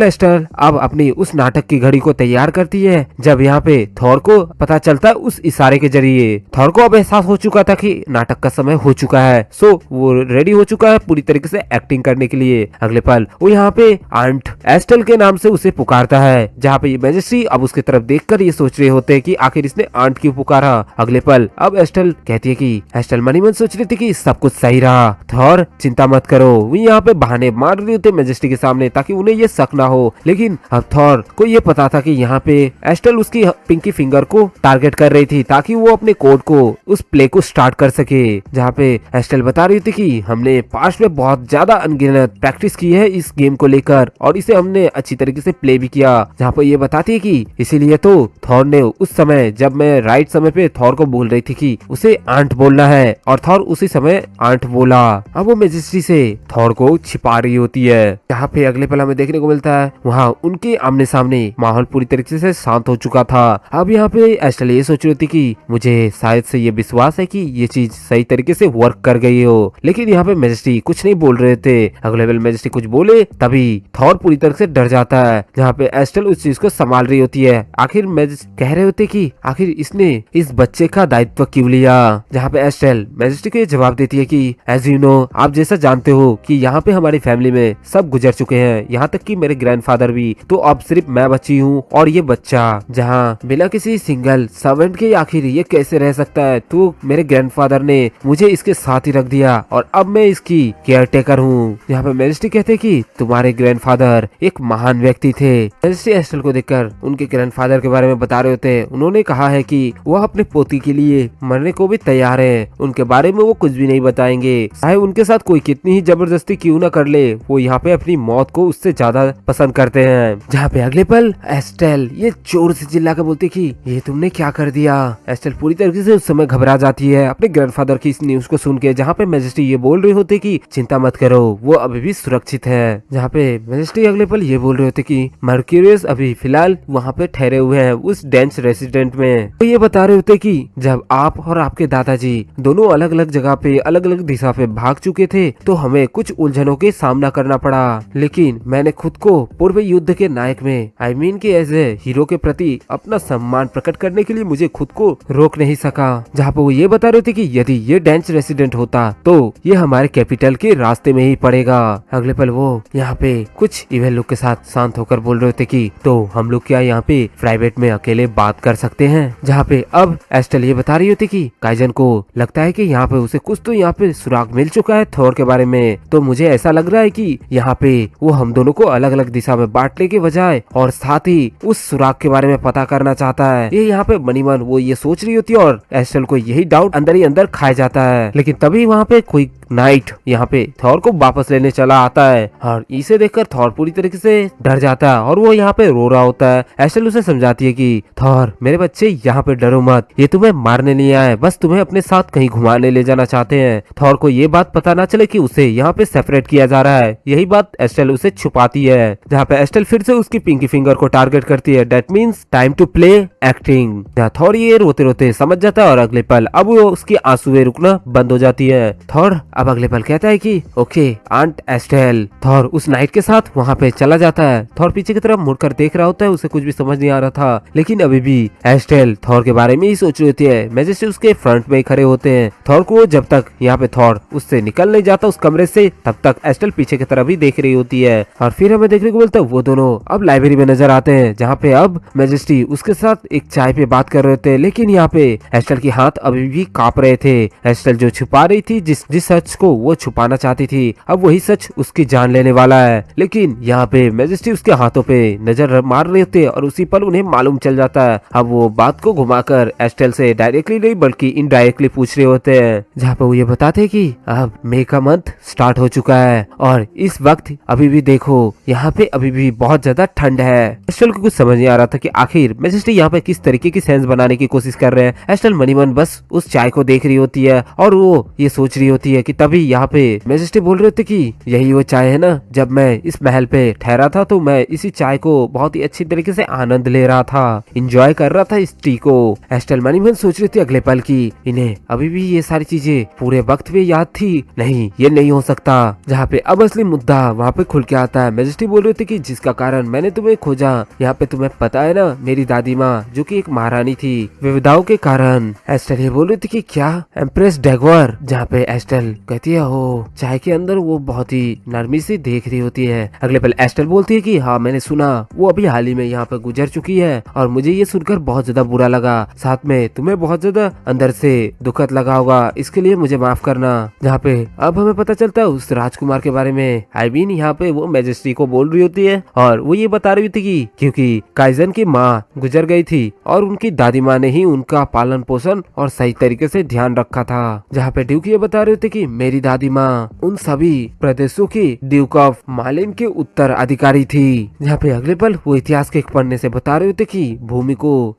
एस्टेल अब अपनी उस नाटक की घड़ी को तैयार करती है जब यहाँ पे थॉर को पता चलता है उस इशारे के जरिए। थॉर को अब एहसास हो चुका था कि नाटक का समय हो चुका है, सो वो रेडी हो चुका है पूरी तरीके से एक्टिंग करने के लिए। अगले पल वो यहाँ पे आंट एस्टेल के नाम से उसे पुकारता है। जहाँ पे मैजेस्टी अब उसकी तरफ देखकर ये सोच रहे होते हैं कि आखिर इसने आंट क्यों पुकारा। अगले पल अब एस्टेल कहती है कि एस्टेल मनी मन सोच रही थी कि सब कुछ सही रहा, थॉर चिंता मत करो। वो यहाँ पे बहाने मार रहे होते मैजेस्टी के सामने ताकि उन्हें ये शक ना हो, लेकिन अब थॉर को ये पता था कि यहाँ पे एस्टेल उसकी पिंकी फिंगर को टारगेट कर रही थी ताकि वो अपने कोड को उस प्ले को स्टार्ट कर सके। जहाँ पे एस्टेल बता रही थी कि हमने पास्ट में बहुत ज्यादा अनगिनत प्रैक्टिस की है इस गेम को लेकर और इसे हमने अच्छी तरीके से प्ले भी किया। जहाँ पे ये बताती है कि इसीलिए तो थॉर ने उस समय जब मैं राइट समय पे थॉर को बोल रही थी कि उसे आंट बोलना है और थॉर उसी समय आंट बोला। अब वो मैजेस्टी से थॉर को छिपा रही होती है। यहाँ पे अगले पल हमें देखने को मिलता है वहाँ उनके आमने सामने माहौल पूरी तरीके से शांत हो चुका था। अब यहाँ पे एस्टेल ये सोच रही थी कि मुझे शायद से ये विश्वास है कि ये चीज सही तरीके से वर्क कर गई हो, लेकिन यहाँ पे मैजेस्टी कुछ नहीं बोल रहे थे। अगले पल मैजेस्टी कुछ बोले तभी थॉर पूरी तरह से डर जाता है। जहाँ पे एस्टेल उस चीज को संभाल रही होती है। आखिर मैजेस्टी कह रहे होते कि आखिर इसने इस बच्चे का दायित्व क्यों लिया। जहाँ पे एस्टेल मैजेस्टी को ये जवाब देती है कि एज यू नो, आप जैसा जानते हो कि यहाँ पे हमारी फैमिली में सब गुजर चुके हैं, यहाँ तक कि मेरे ग्रैंडफादर ग्रैंडफादर भी, तो अब सिर्फ मैं बची हूँ और ये बच्चा, जहाँ बिना किसी सिंगल सर्वेंट के आखिर ये कैसे रह सकता है। तो मेरे ग्रैंडफादर ने मुझे इसके साथ ही रख दिया और अब मैं इसकी केयर टेकर हूँ। यहाँ पे मैजेस्टी कहते कि तुम्हारे ग्रैंडफादर एक महान व्यक्ति थे। मैजेस्टी एस्टेल को देखकर उनके ग्रैंडफादर के बारे में बता रहे होते। उन्होंने कहा है कि वह अपने पोती के लिए मरने को भी तैयार है। उनके बारे में वो कुछ भी नहीं बताएंगे, चाहे उनके साथ कोई कितनी ही जबरदस्ती क्यों न कर ले। वो यहाँ पे अपनी मौत को उससे ज्यादा पसंद करते हैं। जहाँ पे अगले पल एस्टेल ये जोर से चिल्ला कर बोलती कि ये तुमने क्या कर दिया। एस्टेल पूरी तरीके से उस समय घबरा जाती है अपने ग्रैंडफादर की इस न्यूज को सुन के, जहाँ पे मैजेस्टी ये बोल रहे होते कि चिंता मत करो, वो अभी भी सुरक्षित है। जहाँ पे मैजेस्टी अगले पल ये बोल रहे होते कि मर्क्यूरियस अभी फिलहाल वहाँ पे ठहरे हुए हैं उस डेंस रेसिडेंट में। तो ये बता रहे होते कि जब आप और आपके दादाजी दोनों अलग अलग जगह पे अलग अलग दिशा पे भाग चुके थे तो हमें कुछ उलझनों के सामना करना पड़ा, लेकिन मैंने खुद को पूर्व युद्ध के नायक में कि एज ए हीरो के प्रति अपना सम्मान प्रकट करने के लिए मुझे खुद को रोक नहीं सका। जहाँ पे वो ये बता रहे थे कि यदि ये डेंस रेसिडेंट होता तो ये हमारे कैपिटल के रास्ते में ही पड़ेगा। अगले पल वो यहाँ पे कुछ इवेल लोग के साथ शांत होकर बोल रहे थे कि तो हम लोग क्या यहाँ पे प्राइवेट में अकेले बात कर सकते हैं। जहाँ पे अब एस्टेल ये बता रही होती कि काइजन को लगता है कि यहाँ पे उसे कुछ तो यहाँ पे सुराग मिल चुका है थॉर के बारे में, तो मुझे ऐसा लग रहा है कि यहाँ पे वो हम दोनों को अलग अलग दिशा में बांटने के बजाय और साथ ही उस सुराग के बारे में पता करना चाहता है। ये यहाँ पे मनीमन वो ये सोच रही होती है और एस्टेल को यही डाउट अंदर ही अंदर खाया जाता है। लेकिन तभी वहाँ पे कोई नाइट यहाँ पे थॉर को वापस लेने चला आता है और इसे देखकर थॉर पूरी तरीके से डर जाता है और वो यहाँ पे रो रहा होता है। एस्टेल उसे समझाती है कि थॉर मेरे बच्चे यहाँ पे डरो मत, ये तुम्हें मारने नहीं आए, बस तुम्हें अपने साथ कहीं घुमाने ले जाना चाहते हैं। थॉर को ये बात पता ना चले कि उसे यहाँ पे सेपरेट किया जा रहा है, यही बात एस्टेल उसे छुपाती है। जहाँ पे एस्टेल फिर से उसकी पिंकी फिंगर को टारगेट करती है। That means time to play acting. जहाँ थॉर ये रोते रोते समझ जाता है और अगले पल अब वो उसकी आंसुएं रुकना बंद हो जाती है। थॉर अब अगले पल कहता है कि ओके आंट एस्टेल। थॉर उस नाइट के साथ वहाँ पे चला जाता है। थॉर पीछे की तरफ मुड़कर देख रहा होता है, उसे कुछ भी समझ नहीं आ रहा था, लेकिन अभी भी एस्टेल थॉर के बारे में ही सोच रही होती है। मैजेस्टी उसके फ्रंट में ही खड़े होते हैं। थॉर को जब तक यहाँ पे थॉर उससे निकल नहीं जाता उस कमरे से, तब तक एस्टेल पीछे की तरफ ही देख रही होती है। और फिर हमें देखने को मिलता है वो दोनों अब लाइब्रेरी में नजर आते हैं, जहाँ पे अब मैजेस्टी उसके साथ एक चाय पे बात कर रहे थे, लेकिन यहाँ पे एस्टेल के हाथ अभी भी कांप रहे थे। एस्टेल जो छुपा रही थी, जिस सच को वो छुपाना चाहती थी, अब वही सच उसकी जान लेने वाला है। लेकिन यहाँ पे मैजेस्टी उसके हाथों पे नजर मार रहे होते और उसी पल उन्हें मालूम चल जाता है। अब वो बात को घुमाकर एस्टेल से डायरेक्टली नहीं बल्कि इनडायरेक्टली पूछ रहे होते हैं, जहाँ पे वो ये बताते कि अब मई का मंथ स्टार्ट हो चुका है और इस वक्त अभी भी देखो यहाँ पे अभी भी बहुत ज्यादा ठंड है। एस्टेल को कुछ समझ नहीं आ रहा था कि आखिर मैजेस्टी यहाँ पे किस तरीके की सेंस बनाने की कोशिश कर रहे हैं। एस्टेल मनीमन बस उस चाय को देख रही होती है और वो ये सोच रही होती है कि तभी यहाँ पे मैजेस्टी बोल रहे थे कि यही वो चाय है ना, जब मैं इस महल पे ठहरा था तो मैं इसी चाय को बहुत ही अच्छी तरीके से आनंद ले रहा था, इंजॉय कर रहा था इस टी को। एस्टेल मनीमन सोच रही थी अगले पल की इन्हें अभी भी ये सारी चीजें पूरे वक्त पे याद थी, नहीं ये नहीं हो सकता। जहाँ पे अब असली मुद्दा वहाँ पे खुल के आता है। मैजेस्टी बोल रही थी कि जिसका कारण मैंने तुम्हें खोजा, यहाँ पे तुम्हें पता है ना मेरी दादी माँ जो कि एक महारानी थी, विविधाओं के कारण। एस्टेल ये बोल रही थी कि क्या एम्प्रेस डेगवर। जहाँ पे एस्टेल कहती है हो चाय के अंदर वो बहुत ही नरमी से देख रही होती है। अगले पल एस्टेल बोलती है कि हाँ मैंने सुना वो अभी हाल ही में यहाँ पे गुजर चुकी है और मुझे ये सुनकर बहुत ज्यादा बुरा लगा, साथ में तुम्हें बहुत ज्यादा अंदर से दुखद लगा होगा, इसके लिए मुझे माफ करना। जहाँ पे अब हमें पता चलता है उस राजकुमार के बारे में। यहाँ पे वो मैजेस्टी को बोल रही होती है और वो ये बता रही थी कि क्योंकि काइजन की माँ गुजर गई थी और उनकी दादी माँ ने ही उनका पालन पोषण और सही तरीके से ध्यान रखा था। जहाँ पे ड्यूक ये बता रहे थे कि मेरी दादी माँ उन सभी प्रदेशों की ड्यूक ऑफ मालिन के उत्तराधिकारी थी। जहाँ पे अगले पल वो इतिहास के एक पन्ने से बता रहे थे कि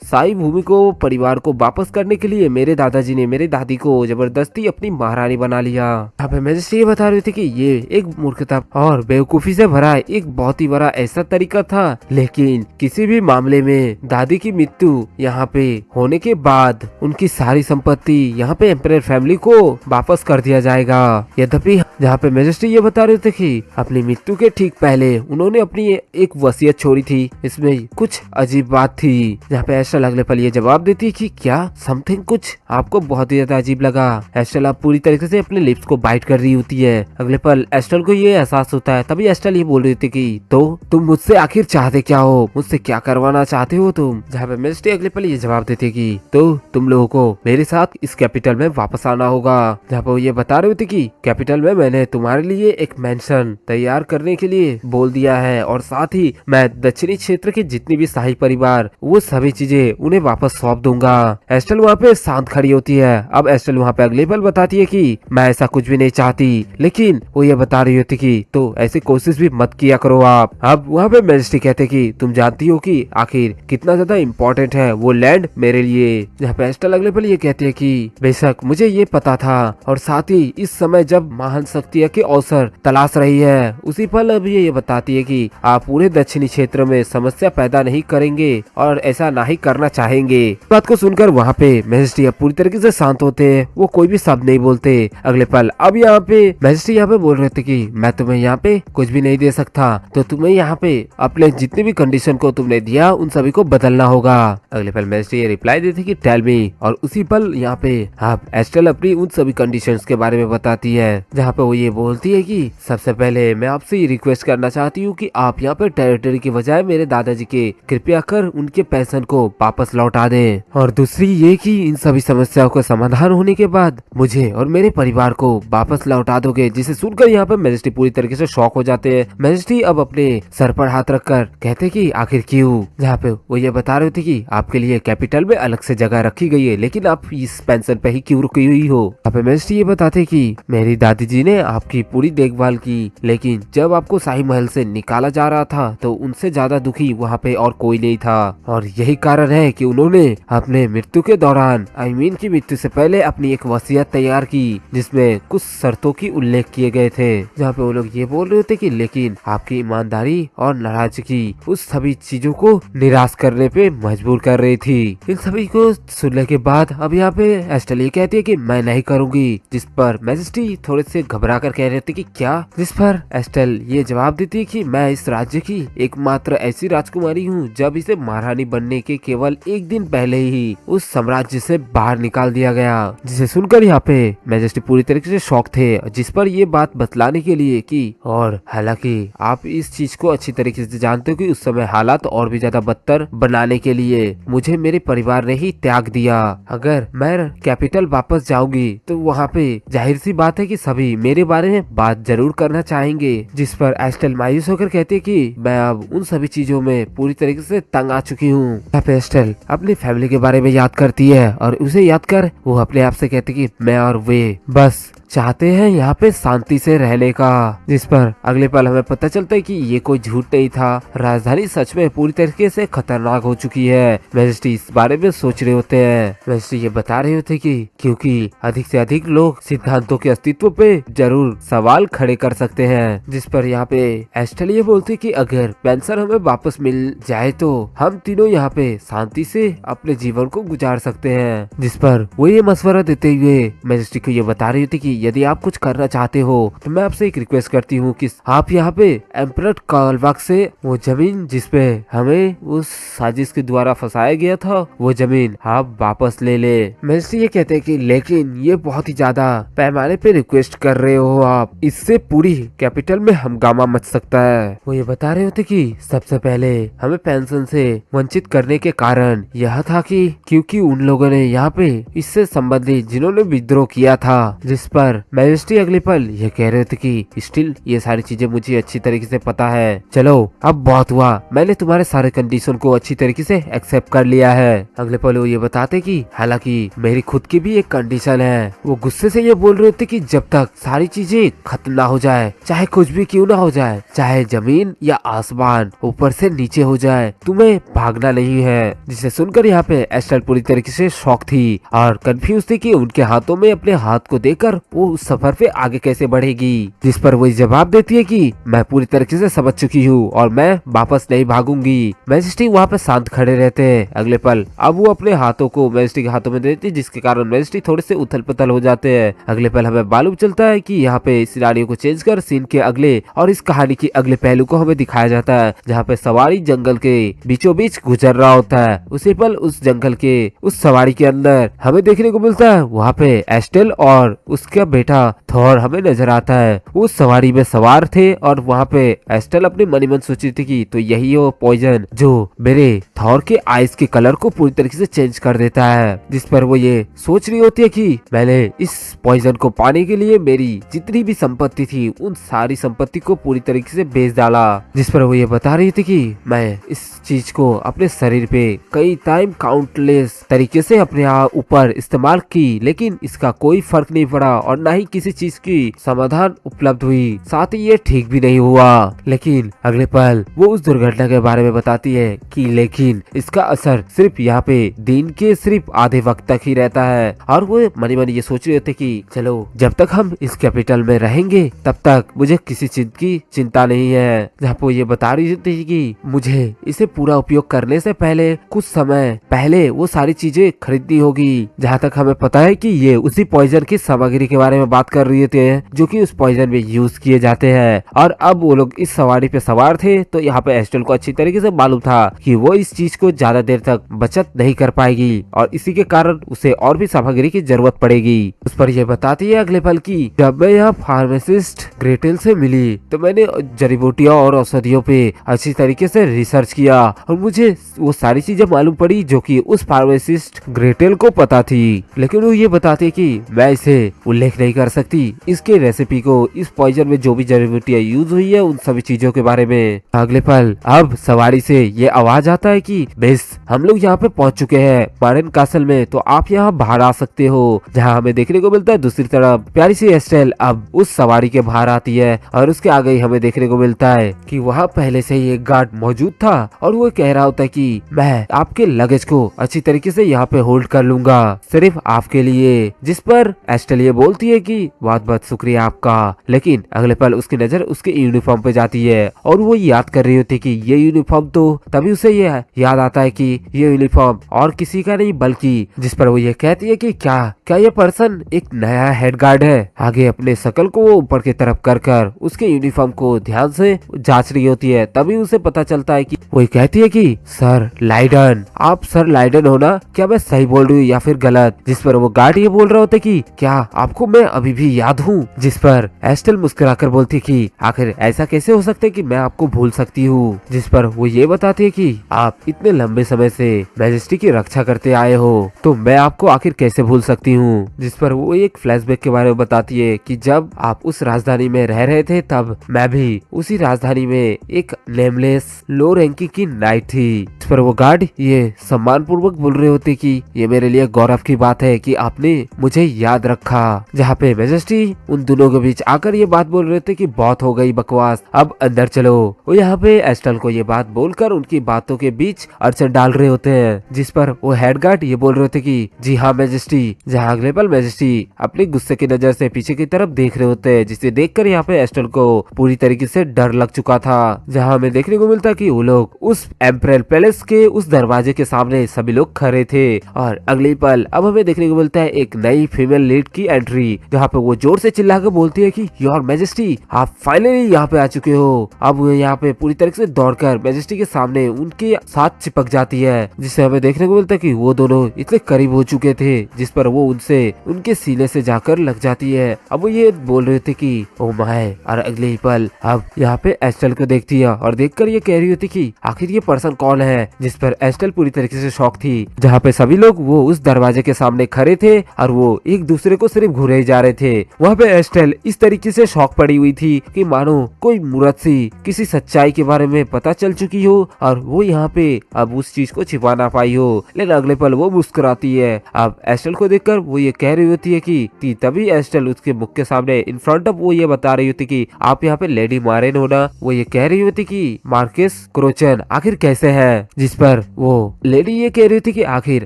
शाही भूमि को परिवार को वापस करने के लिए मेरे दादाजी ने मेरी दादी को जबरदस्ती अपनी महारानी बना लिया। यहाँ पे मैजिस्ट्रेट ये बता रहे थे कि ये एक मूर्खता और बेवकूफी से भरा एक बहुत ही बड़ा ऐसा तरीका था, लेकिन किसी भी मामले में दादी की मृत्यु यहाँ पे होने के बाद उनकी सारी संपत्ति यहाँ पे एम्परर फैमिली को वापस कर दिया जाएगा। यद्यपि जहाँ पे मैजिस्ट्रेट ये बता रहे थे कि अपनी मृत्यु के ठीक पहले उन्होंने अपनी एक वसीयत छोड़ी थी, इसमें कुछ अजीब बात थी। जहाँ पे एस्टेल अगले पल ये जवाब देती है कि क्या समथिंग कुछ आपको बहुत ही ज्यादा अजीब लगा। एस्टेल अब पूरी तरीके से अपने लिप्स को बाइट कर रही होती है। अगले पल एस्टेल को ये एहसास होता है, तभी एस्टेल ये बोल रही थी कि तो तुम मुझसे आखिर चाहते क्या हो, मुझसे क्या करवाना चाहते हो तुम। जहाँ पे मेजेस्टी अगले पल ये जवाब देती है कि तो तुम लोगों को मेरे साथ इस कैपिटल में वापस आना होगा। जहाँ पे वो ये बता रहे होते कि कैपिटल में मैंने तुम्हारे लिए एक मेंशन तैयार करने के लिए बोल दिया है और साथ ही मैं दक्षिणी क्षेत्र के जितनी भी शाही परिवार वो सभी चीजें उन्हें वापस सौंप दूंगा। एस्टेल वहाँ पे शांत खड़ी होती है। अब एस्टेल वहाँ पे अगले पल बताती है कि मैं ऐसा कुछ भी नहीं चाहती, लेकिन वो ये बता रही होती कि तो ऐसी कोशिश भी मत किया करो आप। अब वहाँ पे मेजेस्टी कहते कि तुम जानती हो कि आखिर कितना ज्यादा इम्पोर्टेंट है वो लैंड मेरे लिए। जहाँ पे एस्टेल अगले पल ये कहती है कि बेशक मुझे ये पता था और साथ ही इस समय जब महान शक्तियाँ के अवसर तलाश रही है उसी पल अब ये बताती है कि आप पूरे दक्षिणी क्षेत्र में समस्या पैदा नहीं करेंगे और ऐसा ना ही करना चाहेंगे। बात को सुनकर वहाँ पे मेजेस्टी अब पूरी तरीके से शांत होते हैं, वो कोई भी शब्द नहीं बोलते। अगले पल अब यहाँ पे मेजेस्टी यहाँ पे बोल रहे थे कि मैं तुम्हें यहाँ पे कुछ भी नहीं दे सकता, तो तुम्हें यहाँ पे अपने जितने भी कंडीशन को तुमने दिया उन सभी को बदलना होगा। अगले पल मेजेस्टी ये रिप्लाई देती कि टेल मी, और उसी पल यहाँ पे अब एस्टेल अपनी उन सभी कंडीशंस के बारे में बताती है। जहाँ पे वो ये बोलती है कि सबसे पहले मैं आपसे ये रिक्वेस्ट करना चाहती हूँ कि आप यहाँ पे टेरिटरी के बजाय मेरे दादाजी के कृपया कर उनके पैसन को वापस लौटा दें, और दूसरी ये कि इन सभी समस्याओं का समाधान होने के बाद मुझे और मेरे परिवार को वापस लौटा दोगे। जिसे सुनकर यहाँ पे मेजेस्टी पूरी तरीके से शॉक हो जाते हैं। मेजेस्टी अब अपने सर पर हाथ रखकर कहते कि आखिर क्यों। जहाँ पे वो ये बता रहे थे कि आपके लिए कैपिटल में अलग से जगह रखी गई है, लेकिन आप इस पेंशन पे ही क्यों रुकी हुई हो। यहाँ पे मेजेस्टी ये बताते कि मेरी दादी जी ने आपकी पूरी देखभाल की, लेकिन जब आपको शाही महल से निकाला जा रहा था तो उनसे ज्यादा दुखी वहाँ पे और कोई नहीं था, और यही कारण है कि उन्होंने अपने मृत्यु के दौरान आईमीन की मृत्यु से पहले अपनी एक वसीयत तैयार की जिसमें कुछ शर्तों की उल्लेख किए गए थे। जहाँ पे वो लोग ये बोल रहे थे कि लेकिन आपकी ईमानदारी और नाराजगी उस सभी चीजों को निराश करने पे मजबूर कर रही थी। इन सभी को सुनने के बाद अब यहाँ पे एस्टेल ये कहती है कि मैं नहीं करूंगी, जिस पर मेजेस्टी थोड़े से घबरा कर कह रहे थे कि क्या। जिस पर एस्टेल ये जवाब देती है कि मैं इस राज्य की एकमात्र ऐसी राजकुमारी हूँ जब इसे महारानी बनने के केवल एक दिन पहले ही उस साम्राज्य से बाहर निकाल दिया गया। जिसे सुनकर यहाँ पे मेजेस्टी पूरी तरीके से शॉक थे, जिस पर ये बात बतलाने के लिए कि और हालांकि आप इस चीज को अच्छी तरीके से जानते हो कि उस समय हालात और भी ज्यादा बदतर बनाने के लिए मुझे मेरे परिवार ने ही त्याग दिया। अगर मैं कैपिटल वापस जाऊंगी तो वहाँ पे जाहिर सी बात है कि सभी मेरे बारे में बात जरूर करना चाहेंगे। जिस पर एस्टेल मायूस होकर कहती है कि मैं अब उन सभी चीजों में पूरी तरीके से तंग आ चुकी हूँ। एस्टेल अपनी फैमिली के बारे में याद करती है और उसे याद कर वो अपने आप से कहती कि मैं और वे बस चाहते हैं यहाँ पे शांति से रहने का। जिस पर अगले पल हमें पता चलता है कि ये कोई झूठ नहीं था, राजधानी सच में पूरी तरीके से खतरनाक हो चुकी है। मेजेस्टी इस बारे में सोच रहे होते हैं। मेजेस्टी ये बता रहे होते कि क्योंकि अधिक से अधिक लोग सिद्धांतों के अस्तित्व पे जरूर सवाल खड़े कर सकते हैं। जिस पर यहाँ पे एस्टेल ये बोलते कि अगर पेंशन हमें वापस मिल जाए तो हम तीनों यहाँ पे शांति से अपने जीवन को गुजार सकते हैं। जिस पर वो ये मशवरा देते हुए मेजेस्टी को ये बता रही होती कि यदि आप कुछ करना चाहते हो तो मैं आपसे एक रिक्वेस्ट करती हूँ कि आप यहाँ पे एम्परर कालवाक से वो जमीन जिसपे हमें उस साजिश के द्वारा फंसाया गया था वो जमीन आप वापस ले ले। मेजेस्टी ये कहते हैं कि लेकिन ये बहुत ही ज्यादा पैमाने पे रिक्वेस्ट कर रहे हो आप, इससे पूरी कैपिटल में हंगामा मच सकता है। वो ये बता रहे होते कि सबसे पहले हमें पेंशन से वंचित करने के कारण यह था कि क्योंकि उन लोगों ने यहाँ पे इससे संबंधित जिन्होंने विद्रोह किया था। जिस पर मेजेस्टी अगले पल ये कह रहे थे कि स्टिल ये सारी चीजें मुझे अच्छी तरीके से पता है, चलो अब बहुत हुआ, मैंने तुम्हारे सारे कंडीशन को अच्छी तरीके से एक्सेप्ट कर लिया है। अगले पल वो ये बताते कि हालांकि मेरी खुद की भी एक कंडीशन है। वो गुस्से से ये बोल रहे थे कि जब तक सारी चीजें खत्म ना हो जाए, चाहे कुछ भी क्यों ना हो जाए, चाहे जमीन या आसमान ऊपर से नीचे हो जाए, तुम्हें भागना नहीं है। जिसे सुनकर यहाँ पे एस्टेल पूरी तरीके से शॉक थी और कंफ्यूज थी कि उनके हाथों में अपने हाथ को देकर वो उस सफर पे आगे कैसे बढ़ेगी। जिस पर वो जवाब देती है कि मैं पूरी तरीके से समझ चुकी हूँ और मैं वापस नहीं भागूंगी। मेजेस्टी वहाँ पे शांत खड़े रहते हैं। अगले पल अब वो अपने हाथों को मेजेस्टी के हाथों में देती है, जिसके कारण मेजेस्टी थोड़े से उथल पुथल हो जाते हैं। अगले पल हमें मालूम चलता है कि यहाँ पे सिनारियों को चेंज कर सीन के अगले और इस कहानी के अगले पहलू को हमें दिखाया जाता है, जहाँ पे सवारी जंगल के बीचों बीच गुजर रहा होता है। उसी पल उस जंगल के उस सवारी के अंदर हमें देखने को मिलता है वहाँ पे एस्टेल और उसका बेटा थॉर हमें नजर आता है। वो सवारी में सवार थे और वहाँ पे एस्टेल अपने मनी मन सोच रही थी कि तो यही वो पॉइजन जो मेरे थॉर के आइस के कलर को पूरी तरीके से चेंज कर देता है। जिस पर वो ये सोच रही होती है कि मैंने इस पॉइजन को पाने के लिए मेरी जितनी भी संपत्ति थी उन सारी संपत्ति को पूरी तरीके से बेच डाला। जिस पर वो ये बता रही थी कि मैं इस चीज को अपने शरीर पे कई टाइम काउंटलेस तरीके से अपने ऊपर इस्तेमाल की, लेकिन इसका कोई फर्क नहीं पड़ा और न ही किसी चीज की समाधान उपलब्ध हुई, साथ ही ये ठीक भी नहीं हुआ। लेकिन अगले पल वो उस दुर्घटना के बारे में बताती है कि लेकिन इसका असर सिर्फ यहाँ पे दिन के सिर्फ आधे वक्त तक ही रहता है। और वो मनी मनी ये सोच रहे होते कि चलो जब तक हम इस कैपिटल में रहेंगे तब तक मुझे किसी चीज की चिंता नहीं है। जहाँ पे ये बता रही थी कि मुझे इसे पूरा उपयोग करने से पहले कुछ समय पहले वो सारी चीजें खरीदनी होगी। जहाँ तक हमें पता है कि ये उसी पॉइजन की सामग्री के बारे में बात कर रही थे जो कि उस पॉइजन में यूज किए जाते हैं। और अब वो लोग इस सवारी पे सवार थे तो यहाँ पे एस्टेल को अच्छी तरीके से मालूम था कि वो इस चीज को ज्यादा देर तक बचत नहीं कर पाएगी और इसी के कारण उसे और भी सामग्री की जरूरत पड़ेगी। उस पर यह बताती है अगले पल की जब मैं यहाँ फार्मासिस्ट ग्रेटेल से मिली तो मैंने जड़ी बूटियों और औषधियों पे अच्छी तरीके से रिसर्च किया और मुझे वो सारी चीजें मालूम पड़ी जो कि उस फार्मासिस्ट ग्रेटेल को पता थी। लेकिन वो ये बताती है कि मैं इसे उल्लेख नहीं कर सकती इसके रेसिपी को, इस पॉइजन में जो भी जड़ी बूटियां यूज हुई है उन सभी चीजों के बारे में। अगले पल अब सवारी से ये आवाज आता है कि बेस हम लोग यहाँ पे पहुंच चुके हैं मारेन कासल में, तो आप यहाँ बाहर आ सकते हो। जहाँ हमें देखने को मिलता है दूसरी तरफ प्यारी सी एस्टेल अब उस सवारी के बाहर आती है और उसके आगे ही हमें देखने को मिलता है कि वहाँ पहले से ही एक गार्ड मौजूद था और वो कह रहा होता है कि मैं आपके लगेज को अच्छी तरीके से यहाँ पे होल्ड कर लूंगा सिर्फ आपके लिए। जिस पर एस्टेल ये बोलती है कि बहुत बहुत शुक्रिया आपका। लेकिन अगले पल उसकी नजर उसके यूनिफॉर्म पे जाती है और वो याद कर रही होती है कि ये यूनिफॉर्म, तो तभी उसे ये याद आता है कि ये यूनिफॉर्म और किसी का नहीं बल्कि, जिस पर वो ये कहती है कि क्या ये पर्सन एक नया हेड गार्ड है। आगे अपने शकल को वो ऊपर की तरफ कर उसके यूनिफॉर्म को ध्यान से जांच रही होती है। तभी उसे पता चलता है कि वो कहती है कि सर लाइडन, आप सर लाइडन हो ना? क्या मैं सही बोल रही हूँ या फिर गलत? जिस पर वो गार्ड ये बोल रहा होता है कि क्या आपको मैं अभी भी याद हूँ? जिस पर एस्टेल मुस्कुराकर बोलती कि आखिर ऐसा कैसे हो सकता है कि मैं आपको भूल सकती हूँ। जिस पर वो ये बताती है कि आप इतने लंबे समय से मैजेस्टी की रक्षा करते आए हो तो मैं आपको आखिर कैसे भूल सकती हूँ। जिस पर वो एक फ्लैशबैक के बारे में बताती है कि जब आप उस राजधानी में रह रहे थे तब मैं भी उसी राजधानी में एक नेमलेस लो रैंकिंग की नाइट थी। इस पर वो गार्ड ये सम्मान पूर्वक बोल रहे होते कि ये मेरे लिए गौरव की बात है कि आपने मुझे याद रखा। जहाँ पे मैजेस्टी उन दोनों के बीच आकर ये बात बोल रहे थे कि बहुत हो गई बकवास, अब अंदर चलो। वो यहाँ पे एस्टेल को ये बात बोलकर उनकी बातों के बीच अड़चन डाल रहे होते हैं। जिस पर वो हेड गार्ड ये बोल रहे होते कि जी हाँ मैजेस्टी। जहाँ अगले पल मैजेस्टी अपनी गुस्से की नजर से पीछे की तरफ देख रहे होते हैं, जिसे देखकर यहाँ पे एस्टेल को पूरी तरीके से डर लग चुका था। जहाँ हमें देखने को मिलता कि वो लोग उस एम्परल पैलेस के उस दरवाजे के सामने सभी लोग खड़े थे और अगले पल अब हमें देखने को मिलता है एक नई फीमेल लीड की एंट्री, जहाँ पे वो जोर से चिल्ला कर बोलती है कि योर मैजेस्टी आप फाइनली यहाँ पे आ चुके हो। अब वो यहाँ पे पूरी तरीके से दौड़कर मैजेस्टी के सामने उनके साथ चिपक जाती है, जिससे हमें देखने को मिलता है कि वो दोनों इतने करीब हो चुके थे, जिस पर वो उनसे उनके सीने से जाकर लग जाती है। अब वो ये बोल रहे थे कि ओ माय, और अगले ही पल अब यहाँ पे एस्टेल को देखती है और देखकर ये कह रही होती कि आखिर ये पर्सन कौन है। जिस पर एस्टेल पूरी तरीके से शॉक थी। जहाँ पे सभी लोग वो उस दरवाजे के सामने खड़े थे और वो एक दूसरे को सिर्फ घूरे ही जा रहे थे। वहाँ पे एस्टेल इस तरीके से शॉक पड़ी हुई थी कि मानो कोई मूर्त सी किसी सच्चाई के बारे में पता चल चुकी हो और वो यहाँ पे अब उस चीज को छिपा ना पाई हो। लेकिन अगले पल वो मुस्कुराती है। अब एस्टेल को देखकर वो ये कह रही होती है कि तभी एस्टेल उसके मुख के सामने इन फ्रंट ऑफ वो ये बता रही होती कि आप यहाँ पे लेडी मारेन हो ना। वो ये कह रही होती कि मार्केस क्रोचन आखिर कैसे है। जिस पर वो लेडी ये कह रही थी कि आखिर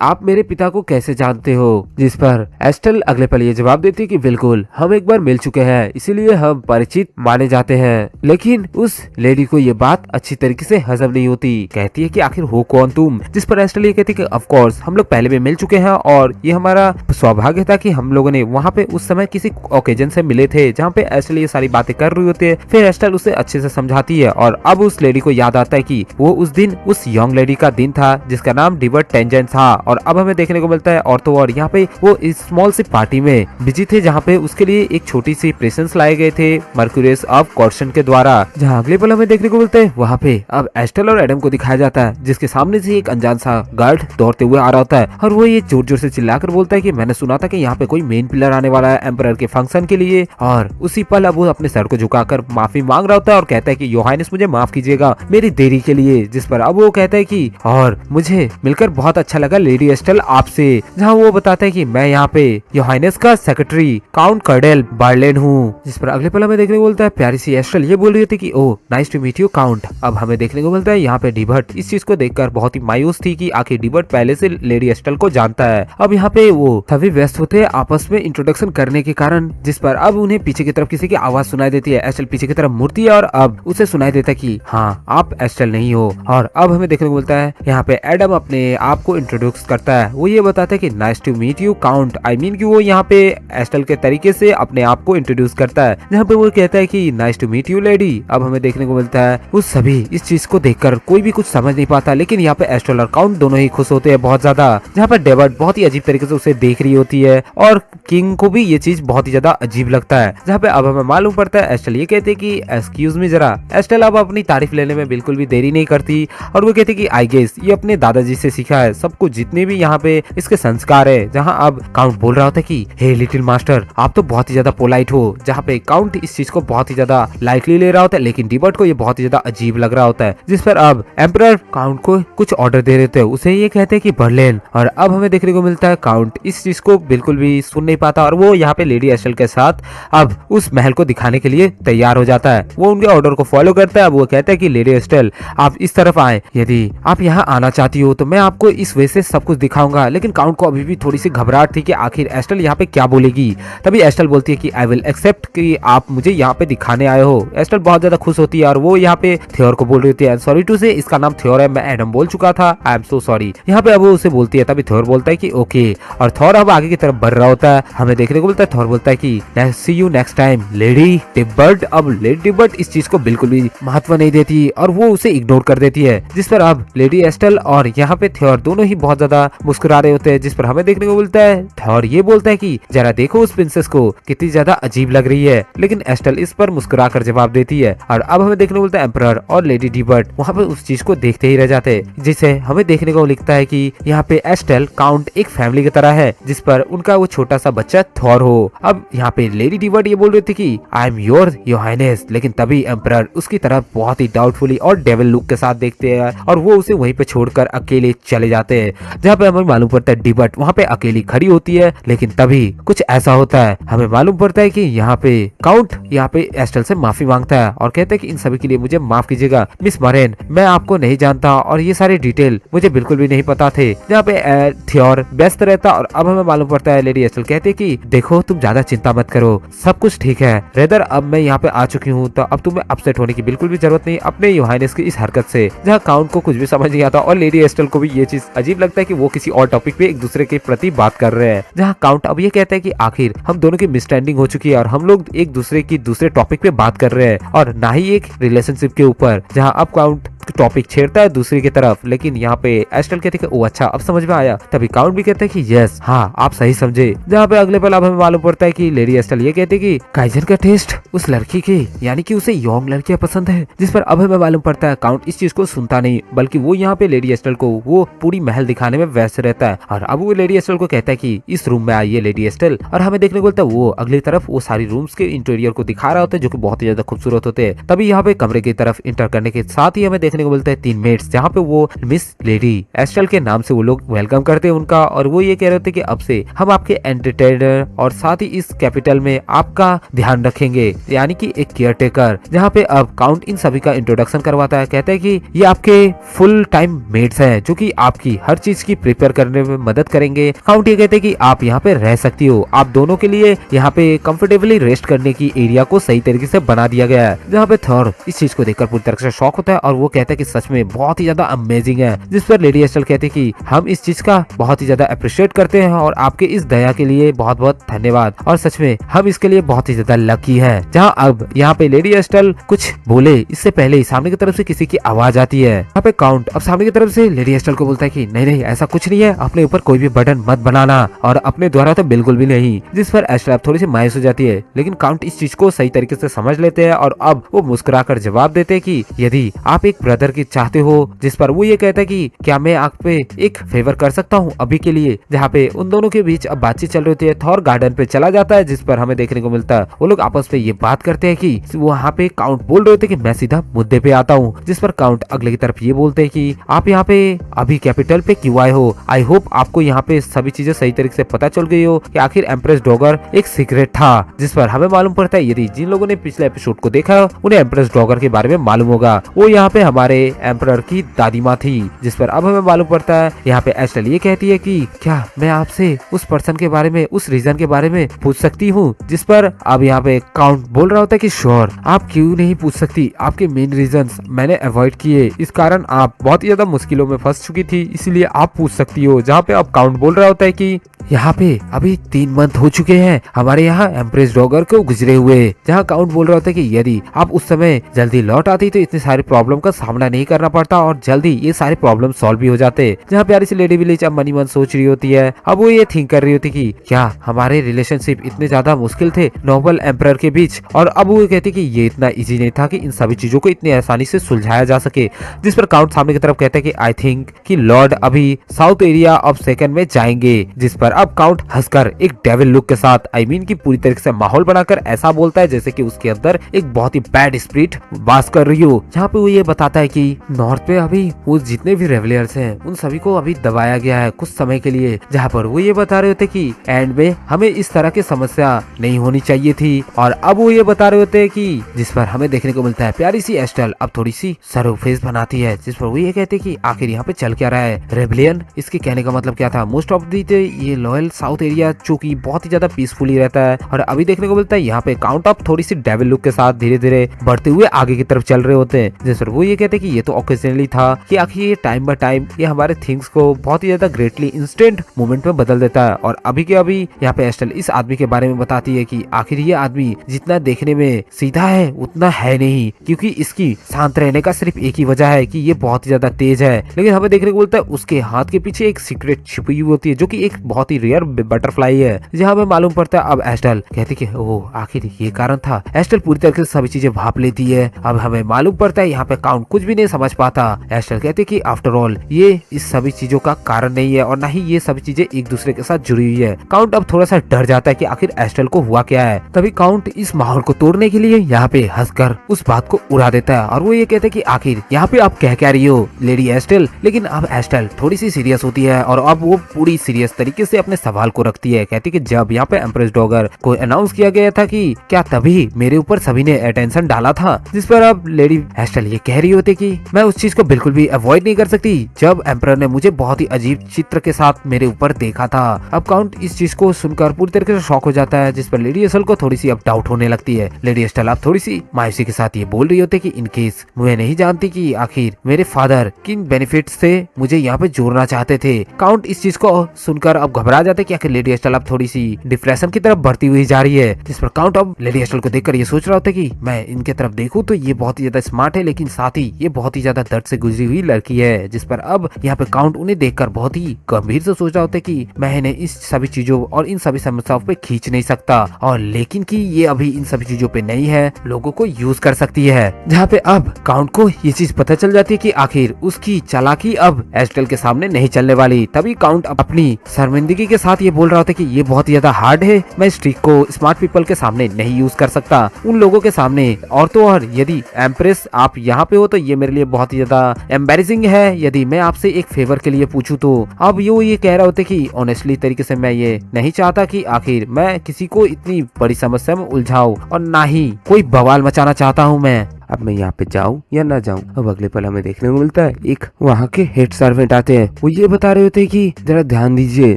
आप मेरे पिता को कैसे जानते हो। जिस पर एस्टेल अगले पल ये जवाब देती कि बिल्कुल, हम एक बार मिल चुके हैं इसीलिए हम परिचित माने जाते हैं। लेकिन उस लेडी को ये बात अच्छी तरीके से हजम नहीं होती। कहती है कि आखिर हो कौन तुम। जिस पर एस्टेल ये कहती कि ऑफ कोर्स हम लोग पहले भी मिल चुके हैं और ये हमारा सौभाग्य था कि हम लोगों ने वहाँ पे उस समय किसी ओकेजन से मिले थे जहाँ पे एस्टेल ये सारी बातें कर रही होती है। फिर एस्टेल उसे अच्छे से समझाती है और अब उस लेडी को याद आता है कि वो उस दिन उस यंग लेडी का दिन था जिसका नाम डिवर्ट टेंजेंट था। और अब हमें देखने को मिलता है और तो और यहाँ पे वो इस स्मॉल सी पार्टी में बिजी टेक्नोलॉजी थे जहाँ पे उसके लिए एक छोटी सी प्रेसेंस लाए गए थे मर्क्यूरियस ऑफ कॉर्सन के द्वारा। जहाँ अगले पल हमें देखने को मिलते हैं वहाँ पे अब एस्टेल और एडम को दिखाया जाता है, जिसके सामने से एक अनजान सा गार्ड दौड़ते हुए आ रहा होता है और वो ये जोर जोर से चिल्लाकर बोलता है कि मैंने सुना था कि यहाँ पे कोई मेन पिलर आने वाला है एम्परर के फंक्शन के लिए। और उसी पल अब वो अपने सर को झुकाकर माफी मांग रहा होता है और कहता है कि योर हाइनेस मुझे माफ कीजिएगा मेरी देरी के लिए। जिस पर अब वो कहता है कि और मुझे मिलकर बहुत अच्छा लगा लेडी एस्टेल आपसे। जहाँ वो बताता है कि मैं यहाँ पे योर हाइनेस का सेक्रेटरी काउंट कर्डेल बार्लेन हूँ। जिस पर अगले पल हमें देखने को मिलता है प्यारी सी एस्टेल ये बोल रही थी कि oh nice to meet you count. अब हमें देखने को मिलता है यहाँ पे डिबर्ट इस चीज को देखकर बहुत ही मायूस थी कि आखिर डिबर्ट पहले से लेडी एस्टेल को जानता है। अब यहाँ पे वो सभी व्यस्त होते हैं आपस में इंट्रोडक्शन करने के कारण, जिस पर अब उन्हें पीछे की तरफ किसी की आवाज सुनाई देती है। एस्टेल पीछे की तरफ मुड़ती है और अब उसे सुनाई देता है कि हाँ आप एस्टेल नहीं हो। और अब हमें देखने को मिलता है यहाँ पे एडम अपने आप को इंट्रोड्यूस करता है। वो ये बताता है कि nice to meet you count, I mean कि वो यहाँ पे एस्टेल के तरीके से अपने आप को इंट्रोड्यूस करता है, जहाँ पे वो कहता है कि nice to meet you lady. अब हमें देखने को मिलता है उस सभी इस चीज को देखकर कोई भी कुछ समझ नहीं पाता, लेकिन यहाँ पे एस्टेल और काउंट दोनों ही खुश होते हैं बहुत ज्यादा। जहाँ पर डेवर्ट बहुत ही अजीब तरीके से उसे देख रही होती है और किंग को भी ये चीज बहुत ही ज्यादा अजीब लगता है। जहाँ पे अब हमें मालूम पड़ता है एस्टेल ये कहते कि एक्सक्यूज मी जरा। एस्टेल अब अपनी तारीफ लेने में बिल्कुल भी देरी नहीं करती और वो कहते कि आई गेस ये अपने दादाजी से सीखा है सब कुछ जितने भी यहाँ पे इसके संस्कार है। जहाँ अब काउंट बोल रहा होता है कि हे लिटिल मास्टर आप तो बहुत ही ज्यादा पोलाइट हो। जहाँ पे काउंट इस चीज को बहुत ही ज्यादा लाइटली ले रहा होता है, लेकिन डिबर्ट को ये बहुत ही ज्यादा अजीब लग रहा होता है। जिस पर अब एम्परर काउंट को कुछ ऑर्डर दे देते हैं, उसे ये कहते हैं कि बर्लिन। और अब हमें देखने को मिलता है काउंट इस चीज को बिल्कुल भी सुन नहीं पाता और वो यहाँ पे लेडी एस्टेल के साथ अब उस महल को दिखाने के लिए तैयार हो जाता है। वो उनके ऑर्डर को फॉलो करता है। अब वो कहता है कि लेडी एस्टेल आप इस तरफ आए, यदि आप यहाँ आना चाहती हो तो मैं आपको इस वे से सब कुछ दिखाऊंगा। लेकिन काउंट को अभी भी थोड़ी सी घबराहट थी कि आखिर एस्टेल यहाँ पे क्या बोलेगी। तभी एस्टेल बोलती है कि आई विल एक्सेप्ट कि आप मुझे यहाँ पे दिखाने आए हो। एस्टेल बहुत ज्यादा खुश होती है और वो यहाँ पे थ्योर को बोल रही होती है सॉरी टू से इसका नाम थ्योर है, मैं एडम बोल चुका था, आई एम सो सॉरी। यहाँ पे अब वो उसे बोलती है। तभी थ्योर बोलता है कि ओके और थ्योर अब आगे की तरफ बढ़ रहा होता है। हमें देखने को मिलता है थ्योर बोलता है कि सी यू नेक्स्ट टाइम लेडी डिबर्ट। अब लेडी डिबर्ट इस चीज को बिल्कुल भी महत्व नहीं देती और वो उसे इग्नोर कर देती है। जिस पर अब लेडी एस्टेल और यहाँ पे थ्योर दोनों ही बहुत ज्यादा मुस्कुरा रहे होते हैं। जिस पर हमें देखने को मिलता है थ्योर ये बोलता है कि जरा देखो उस प्रिंसेस को कितनी ज्यादा अजीब लग रही है, लेकिन एस्टेल इस पर मुस्कुरा कर जवाब देती है। और अब हमें देखने को मिलता है एम्परर और लेडी डिबर्ट वहाँ पे उस चीज को देखते ही रह जाते हैं, जिसे हमें देखने को लिखता है कि यहाँ पे एस्टेल काउंट एक फैमिली की तरह है, जिस पर उनका वो छोटा सा बच्चा थॉर हो। अब यहाँ पे लेडी डिबर्ट ये बोल रही थी कि आई एम योर हाइनेस, लेकिन तभी एम्परर उसकी तरफ बहुत ही डाउटफुली और डेविल लुक के साथ देखते हैं और वो उसे वहीं पे छोड़कर अकेले चले जाते हैं। जहाँ पे हमें मालूम पड़ता है डिबर्ट वहाँ पे अकेली खड़ी होती है, लेकिन तभी कुछ ऐसा होता है। हमें मालूम पड़ता है कि यहाँ पे काउंट यहाँ पे एस्टेल से माफी मांगता है और कहता है कि इन सभी के लिए मुझे माफ कीजिएगा मिस मरेन, मैं आपको नहीं जानता और ये सारे डिटेल मुझे बिल्कुल भी नहीं पता थे। जहाँ पे थ्योर व्यस्त रहता और अब हमें मालूम पड़ता है लेडी एस्टेल कहते हैं कि देखो तुम ज्यादा चिंता मत करो, सब कुछ ठीक है। रेदर अब मैं यहाँ पे आ चुकी हूँ तो अब तुम्हें अपसेट होने की बिल्कुल भी जरूरत नहीं अपने योहाइनेस की इस हरकत से। जहाँ काउंट को कुछ भी समझ नहीं आता और लेडी एस्टेल को भी ये चीज अजीब लगता है कि वो किसी और टॉपिक पे एक दूसरे के प्रति बात कर रहे हैं। जहाँ काउंट अब ये कहता है कि आखिर हम दोनों की मिसअंडरस्टैंडिंग हो चुकी है और हम लोग एक दूसरे की दूसरे टॉपिक पे बात कर रहे हैं और ना ही एक रिलेशनशिप के ऊपर। जहाँ अब काउंट टॉपिक छेड़ता है दूसरी की तरफ, लेकिन यहाँ पे एस्टेल कहते हैं कि ओ अच्छा अब समझ में आया। तभी काउंट भी कहते हैं कि यस हाँ आप सही समझे। जहाँ पे अगले पल अब हमें मालूम पड़ता है कि लेडी एस्टेल ये कहती है कि काइजन का टेस्ट उस लड़की के यानी कि उसे यंग लड़कियां पसंद है। जिस पर अब हमें मालूम पड़ता है काउंट इस चीज को सुनता नहीं, बल्कि वो यहाँ पे लेडी एस्टेल को वो पूरी महल दिखाने में व्यस्त रहता है। और अब वो लेडी एस्टेल को कहता है कि इस रूम में आइए लेडी एस्टेल, और हमें देखने को मिलता है वो अगली तरफ वो सारी रूम्स के इंटीरियर को दिखा रहा होता है जो कि बहुत ही ज्यादा खूबसूरत होते हैं। तभी यहाँ पे कमरे की तरफ इंटर करने के साथ ही हमें देखने को मिलता है 3 मेट्स, जहाँ पे वो मिस लेडी एस्टेल के नाम से वो लोग वेलकम करते हैं उनका, और वो ये कह रहे थे कि अब से हम आपके एंटरटेनर और साथ ही इस कैपिटल में आपका ध्यान रखेंगे, यानी कि एक केयर टेकर। जहाँ पे अब काउंट इन सभी का इंट्रोडक्शन करवाता है, कहता है कि ये आपके फुल टाइम मेट्स हैं जो कि आपकी हर चीज की प्रिपेयर करने में मदद करेंगे। काउंट ये कहते हैं कि आप यहाँ पे रह सकती हो, आप दोनों के लिए यहाँ पे कंफर्टेबली रेस्ट करने की एरिया को सही तरीके से बना दिया गया है। जहाँ पे थॉर इस चीज को देखकर पूरी तरह से शॉक होता है और वो कहता है कि सच में बहुत ही ज्यादा अमेजिंग है। जिस पर लेडी एस्टेल कहती है कि हम इस चीज का बहुत ही ज्यादा अप्रिशिएट करते हैं और आपके इस दया के लिए बहुत बहुत धन्यवाद, और सच में हम इसके लिए बहुत ही ज्यादा लकी है। जहाँ अब यहाँ पे लेडी एस्टेल कुछ बोले इससे पहले ही सामने की तरफ से किसी की आवाज आती है। यहाँ पे काउंट अब सामने की तरफ से लेडी एस्टेल को बोलता है कि नहीं नहीं ऐसा कुछ नहीं है, अपने ऊपर कोई भी बटन मत बनाना, और अपने द्वारा तो बिल्कुल भी नहीं। नहीं, जिस पर एस्टेल थोड़ी सी मायूस हो जाती है। लेकिन काउंट इस चीज को सही तरीके से समझ लेते हैं और अब वो मुस्कुराकर जवाब देते हैं कि यदि आप एक ब्रदर की चाहते हो, जिस पर वो ये कहता है कि क्या मैं आप पे एक फेवर कर सकता हूँ अभी के लिए। जहाँ पे उन दोनों के बीच अब बातचीत चल रही होती है। थॉर गार्डन पे चला जाता है, जिस पर हमें देखने को मिलता है वो लोग आपस में ये बात करते हैं कि वहाँ पे काउंट बोल रहे होते कि मैं सीधा मुद्दे पे आता हूँ, जिस पर काउंट अगले की तरफ ये बोलते हैं कि आप यहाँ पे अभी कैपिटल पे क्यों आए हो। आई होप आपको यहाँ पे सभी चीजें सही तरीके से पता चल गई हो कि आखिर एम्प्रेस डॉगर एक सीक्रेट था। जिस पर हमें मालूम पड़ता है यदि जिन लोगों ने पिछले एपिसोड को देखा उन्हें एम्प्रेस डॉगर के बारे में मालूम होगा। वो यहाँ पे हमारे एम्परर की दादी माँ थी। जिस पर अब हमें मालूम पड़ता है यहाँ पे एस्टेल ये कहती है कि क्या मैं आपसे उस पर्सन के बारे में, उस रीजन के बारे में पूछ सकती हूँ। जिस पर अब यहाँ पे काउंट बोल रहा होता है कि श्योर, आप क्यों नहीं पूछ सकती। आपके मेन रीजंस मैंने अवॉइड किए, इस कारण आप बहुत ही ज्यादा मुश्किलों में फंस चुकी थी, इसलिए आप पूछ सकती हो। जहाँ पे अब काउंट बोल रहा होता है कि यहाँ पे अभी 3 मंथ हो चुके हैं हमारे यहाँ एम्प्रेस डॉगर को गुजरे हुए। जहाँ काउंट बोल रहा होता है कि यदि आप उस समय जल्दी लौट आती तो इतनी सारी प्रॉब्लम का सामना नहीं करना पड़ता और जल्दी ये सारे प्रॉब्लम सॉल्व भी हो जाते। जहाँ प्यारी सी लेडी विलेज अब मनी मन सोच रही होती है। अब वो ये थिंक कर रही होती कि क्या हमारे रिलेशनशिप इतने ज्यादा मुश्किल थे नोबल एम्परर के बीच, और अब वो कहती कि ये इतना इजी नहीं था कि इन सभी चीजों को इतनी आसानी से सुलझाया जा सके। जिस पर काउंट सामने की तरफ कहता है कि आई थिंक कि लॉर्ड अभी साउथ एरिया ऑफ सेकंड में जाएंगे। जिस पर अब काउंट हंसकर एक डेविल लुक के साथ आई मीन की पूरी तरीके से माहौल बनाकर ऐसा बोलता है जैसे कि उसके अंदर एक बहुत ही बैड स्पिरिट वास कर रही हो। जहाँ पे वो ये बताता है कि नॉर्थ पे अभी वो जितने भी रेवलियर्स हैं उन सभी को अभी दबाया गया है कुछ समय के लिए। जहाँ पर वो ये बता रहे होते कि एंड में हमें इस तरह की समस्या नहीं होनी चाहिए थी। और अब वो ये बता रहे होते हैं कि जिस पर हमें देखने को मिलता है प्यारी सी एस्टेल अब थोड़ी सी सरो फेस बनाती है। जिस पर वो ये कहते हैं कि आखिर यहाँ पे चल क्या रहा है। रेबलियन, इसके कहने का मतलब क्या था। मोस्ट ऑफ दी ये लॉयल साउथ एरिया जो कि बहुत ही ज्यादा पीसफुली रहता है। और अभी देखने को मिलता है यहाँ पे काउंट अप थोड़ी सी डेविल लुक के साथ धीरे धीरे बढ़ते हुए आगे की तरफ चल रहे होते हैं। जिस पर वो ये कहते हैं कि ये तो ओकेजनली था कि आखिर ये टाइम बाय टाइम ये हमारे थिंग्स को बहुत ही ज्यादा ग्रेटली इंस्टेंट मोमेंट में बदल देता है। और अभी के अभी यहाँ पे एस्टेल इस आदमी के बारे में बताती है कि आखिर ये आदमी जितना देखने में सीधा है उतना है नहीं, क्योंकि इसकी शांत रहने का सिर्फ एक ही वजह है कि ये बहुत ही ज्यादा तेज है। लेकिन हमें देखने को मिलता है उसके हाथ के पीछे एक सीक्रेट छिपी हुई होती है जो कि एक बहुत ही रेयर बटरफ्लाई है। जहाँ हमें मालूम पड़ता है अब एस्टेल कहती कि ओह आखिर ये कारण था। एस्टेल पूरी तरीके से सभी चीजें भाप लेती है। अब हमें मालूम पड़ता है यहाँ पे काउंट कुछ भी नहीं समझ पाता। एस्टेल कहती कि आफ्टर ऑल ये इस सभी चीजों का कारण नहीं है और न ही ये सभी चीजें एक दूसरे के साथ जुड़ी हुई है। काउंट अब थोड़ा सा डर जाता है कि आखिर एस्टेल को हुआ क्या है। तभी काउंट इस माहौल को तोड़ने के लिए यहाँ पे हंसकर उस बात को उड़ा देता है और वो ये कहते हैं कि आखिर यहाँ पे आप कह क्या रही हो लेडी एस्टेल। लेकिन अब एस्टेल थोड़ी सी सीरियस होती है और अब वो पूरी सीरियस तरीके से अपने सवाल को रखती है। कहती कि जब यहाँ पे एम्प्रेस डॉगर को अनाउंस किया गया था कि क्या तभी मेरे ऊपर सभी ने अटेंशन डाला था। जिस पर अब लेडी एस्टेल ये कह रही होती कि मैं उस चीज को बिल्कुल भी अवॉइड नहीं कर सकती जब एम्परर ने मुझे बहुत ही अजीब चित्र के साथ मेरे ऊपर देखा था। अब काउंट इस चीज को सुनकर पूरी तरीके से शॉक हो जाता है। जिस पर लेडी एस्टेल को थोड़ी सी अब डाउट होने लगती है। लेडी एस्टेल अब थोड़ी सी मायूसी के साथ ये बोल रही होती कि इन केस मैं नहीं जानती कि आखिर मेरे फादर किन बेनिफिट्स से मुझे यहाँ पे जोड़ना चाहते थे। काउंट इस चीज को सुनकर अब घबरा जाते कि आखिर लेडी एस्टेल अब थोड़ी सी डिप्रेशन की तरफ बढ़ती हुई जा रही है। जिस पर काउंट अब लेडी एस्टेल को देखकर ये सोच रहा होता है कि मैं इनके तरफ देखूं तो ये बहुत ही ज्यादा स्मार्ट है, लेकिन साथ ही ये बहुत ही ज्यादा दर्द से गुजरी हुई लड़की है। जिस पर अब यहाँ पे काउंट उन्हें देखकर बहुत ही गंभीर से सोच रहा होता है कि मैं इन्हें इस सभी चीजों और इन सभी समस्याओं पे खींच नहीं सकता, और लेकिन कि ये अभी इन सभी चीजों पे नहीं है, लोगों को यूज कर सकती है। जहाँ पे अब काउंट को ये चीज पता चल जाती है कि आखिर उसकी चालाकी अब एस्टेल के सामने नहीं चलने वाली। तभी काउंट अपनी शर्मिंदगी के साथ ये बोल रहा होता है कि ये बहुत ज्यादा हार्ड है, मैं इस ट्रिक को स्मार्ट पीपल के सामने नहीं यूज कर सकता, उन लोगों के सामने। और तो और यदि एम्प्रेस आप यहाँ पे हो तो ये मेरे लिए बहुत ही ज्यादा एम्बेरसिंग है यदि मैं आपसे एक फेवर के लिए पूछूं तो। अब ये कह रहा होता कि ऑनेस्टली तरीके से मैं ये नहीं चाहता कि आखिर मैं किसी को इतनी बड़ी समस्या में उलझाऊं, और ना ही कोई बवाल मचाना चाहता हूँ मैं। अब मैं यहाँ पे जाऊँ या ना जाऊँ। अब अगले पल हमें देखने को मिलता है एक वहाँ के हेड सर्वेंट आते हैं। वो ये बता रहे होते हैं कि जरा ध्यान दीजिए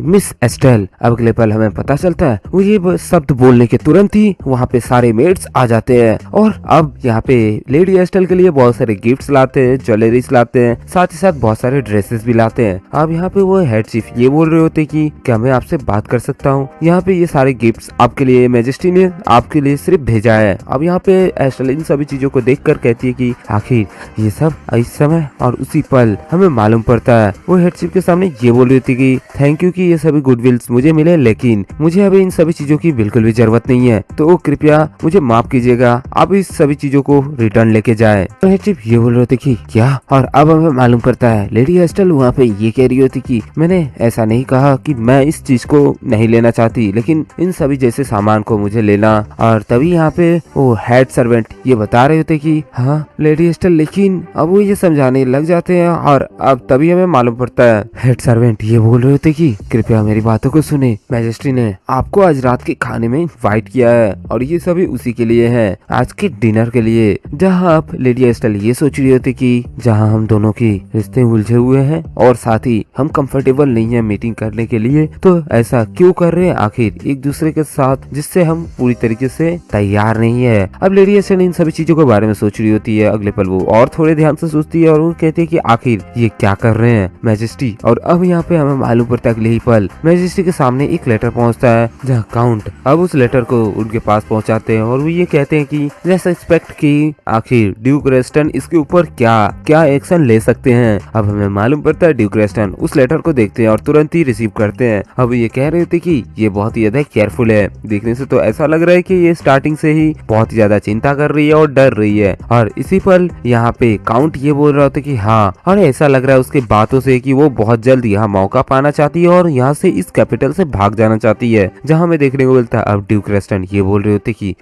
मिस एस्टेल। अब अगले पल हमें पता चलता है वो ये शब्द बोलने के तुरंत ही वहाँ पे सारे मेड्स आ जाते हैं और अब यहाँ पे लेडी एस्टेल के लिए बहुत सारे गिफ्ट्स लाते हैं, ज्वेलरीज लाते हैं, साथ ही साथ बहुत सारे ड्रेसेस भी लाते हैं। अब यहाँ पे वो हेड चीफ ये बोल रहे होते कि क्या मैं आपसे बात कर सकता हूँ, यहाँ पे ये सारे गिफ्ट्स आपके लिए मेजेस्टी ने आपके लिए सिर्फ भेजा है। अब यहाँ पे एस्टेल इन सभी चीजों को देख देखकर कहती है कि आखिर ये सब इस समय और उसी पल हमें मालूम पड़ता है। वो हेडशिप के सामने ये बोल रही थी कि थैंक यू कि ये सभी गुडविल्स मुझे मिले, लेकिन मुझे अभी इन सभी चीजों की बिल्कुल भी जरूरत नहीं है, तो कृपया मुझे माफ कीजिएगा, आप इस सभी चीजों को रिटर्न लेके जाए। तो हेडशिप ये बोल रहे थे कि क्या, और अब हमें मालूम पड़ता है लेडी एस्टेल वहाँ पे ये कह रही होती कि मैंने ऐसा नहीं कहा कि मैं इस चीज को नहीं लेना चाहती, लेकिन इन सभी जैसे सामान को मुझे लेना। और तभी यहाँ पे वो हेड सर्वेंट ये बता रहे होते कि हाँ लेडी एस्टेल, लेकिन अब वो ये समझाने लग जाते हैं और अब तभी हमें मालूम पड़ता है हेड सर्वेंट ये बोल रहे होते कि कृपया मेरी बातों को सुने, मैजेस्टी ने आपको आज रात के खाने में इनवाइट किया है और ये सभी उसी के लिए है, आज के डिनर के लिए, जहाँ आप लेडी एस्टेल ये सोच रही होती कि जहाँ हम दोनों के रिश्ते उलझे हुए हैं और साथ ही हम कंफर्टेबल नहीं है मीटिंग करने के लिए, तो ऐसा क्यों कर रहे हैं आखिर एक दूसरे के साथ जिससे हम पूरी तरीके से तैयार नहीं है। अब लेडी एस्टेल इन सभी चीजों के बारे में सोच रही होती है। अगले पल वो और थोड़े ध्यान से सोचती है और वो कहती है कि आखिर ये क्या कर रहे हैं मैजेस्टी। और अब यहाँ पे हमें मालूम पड़ता है अगले ही पल मैजेस्टी के सामने एक लेटर पहुँचता है, जहाँ काउंट अब उस लेटर को उनके पास पहुँचाते हैं और वो ये कहते हैं कि जैसा एक्सपेक्ट की आखिर ड्यूक रेस्टन इसके ऊपर क्या एक्शन ले सकते हैं। अब हमें मालूम पड़ता है ड्यूक रेस्टन उस लेटर को देखते हैं और तुरंत ही रिसीव करते हैं। अब ये कह रहे थे कि ये बहुत ही ज्यादा केयरफुल है, देखने से तो ऐसा लग रहा है कि ये स्टार्टिंग से ही बहुत ही ज्यादा चिंता कर रही है और डर रही है। और इसी पल यहाँ पे काउंट ये बोल रहा था कि हाँ, और ऐसा लग रहा है उसके बातों से कि वो बहुत जल्द यहाँ मौका पाना चाहती है और यहाँ से इस कैपिटल से भाग जाना चाहती है, जहाँ हमें देखने को मिलता है अब ड्यूक रेस्टन ये बोल रहे होते कि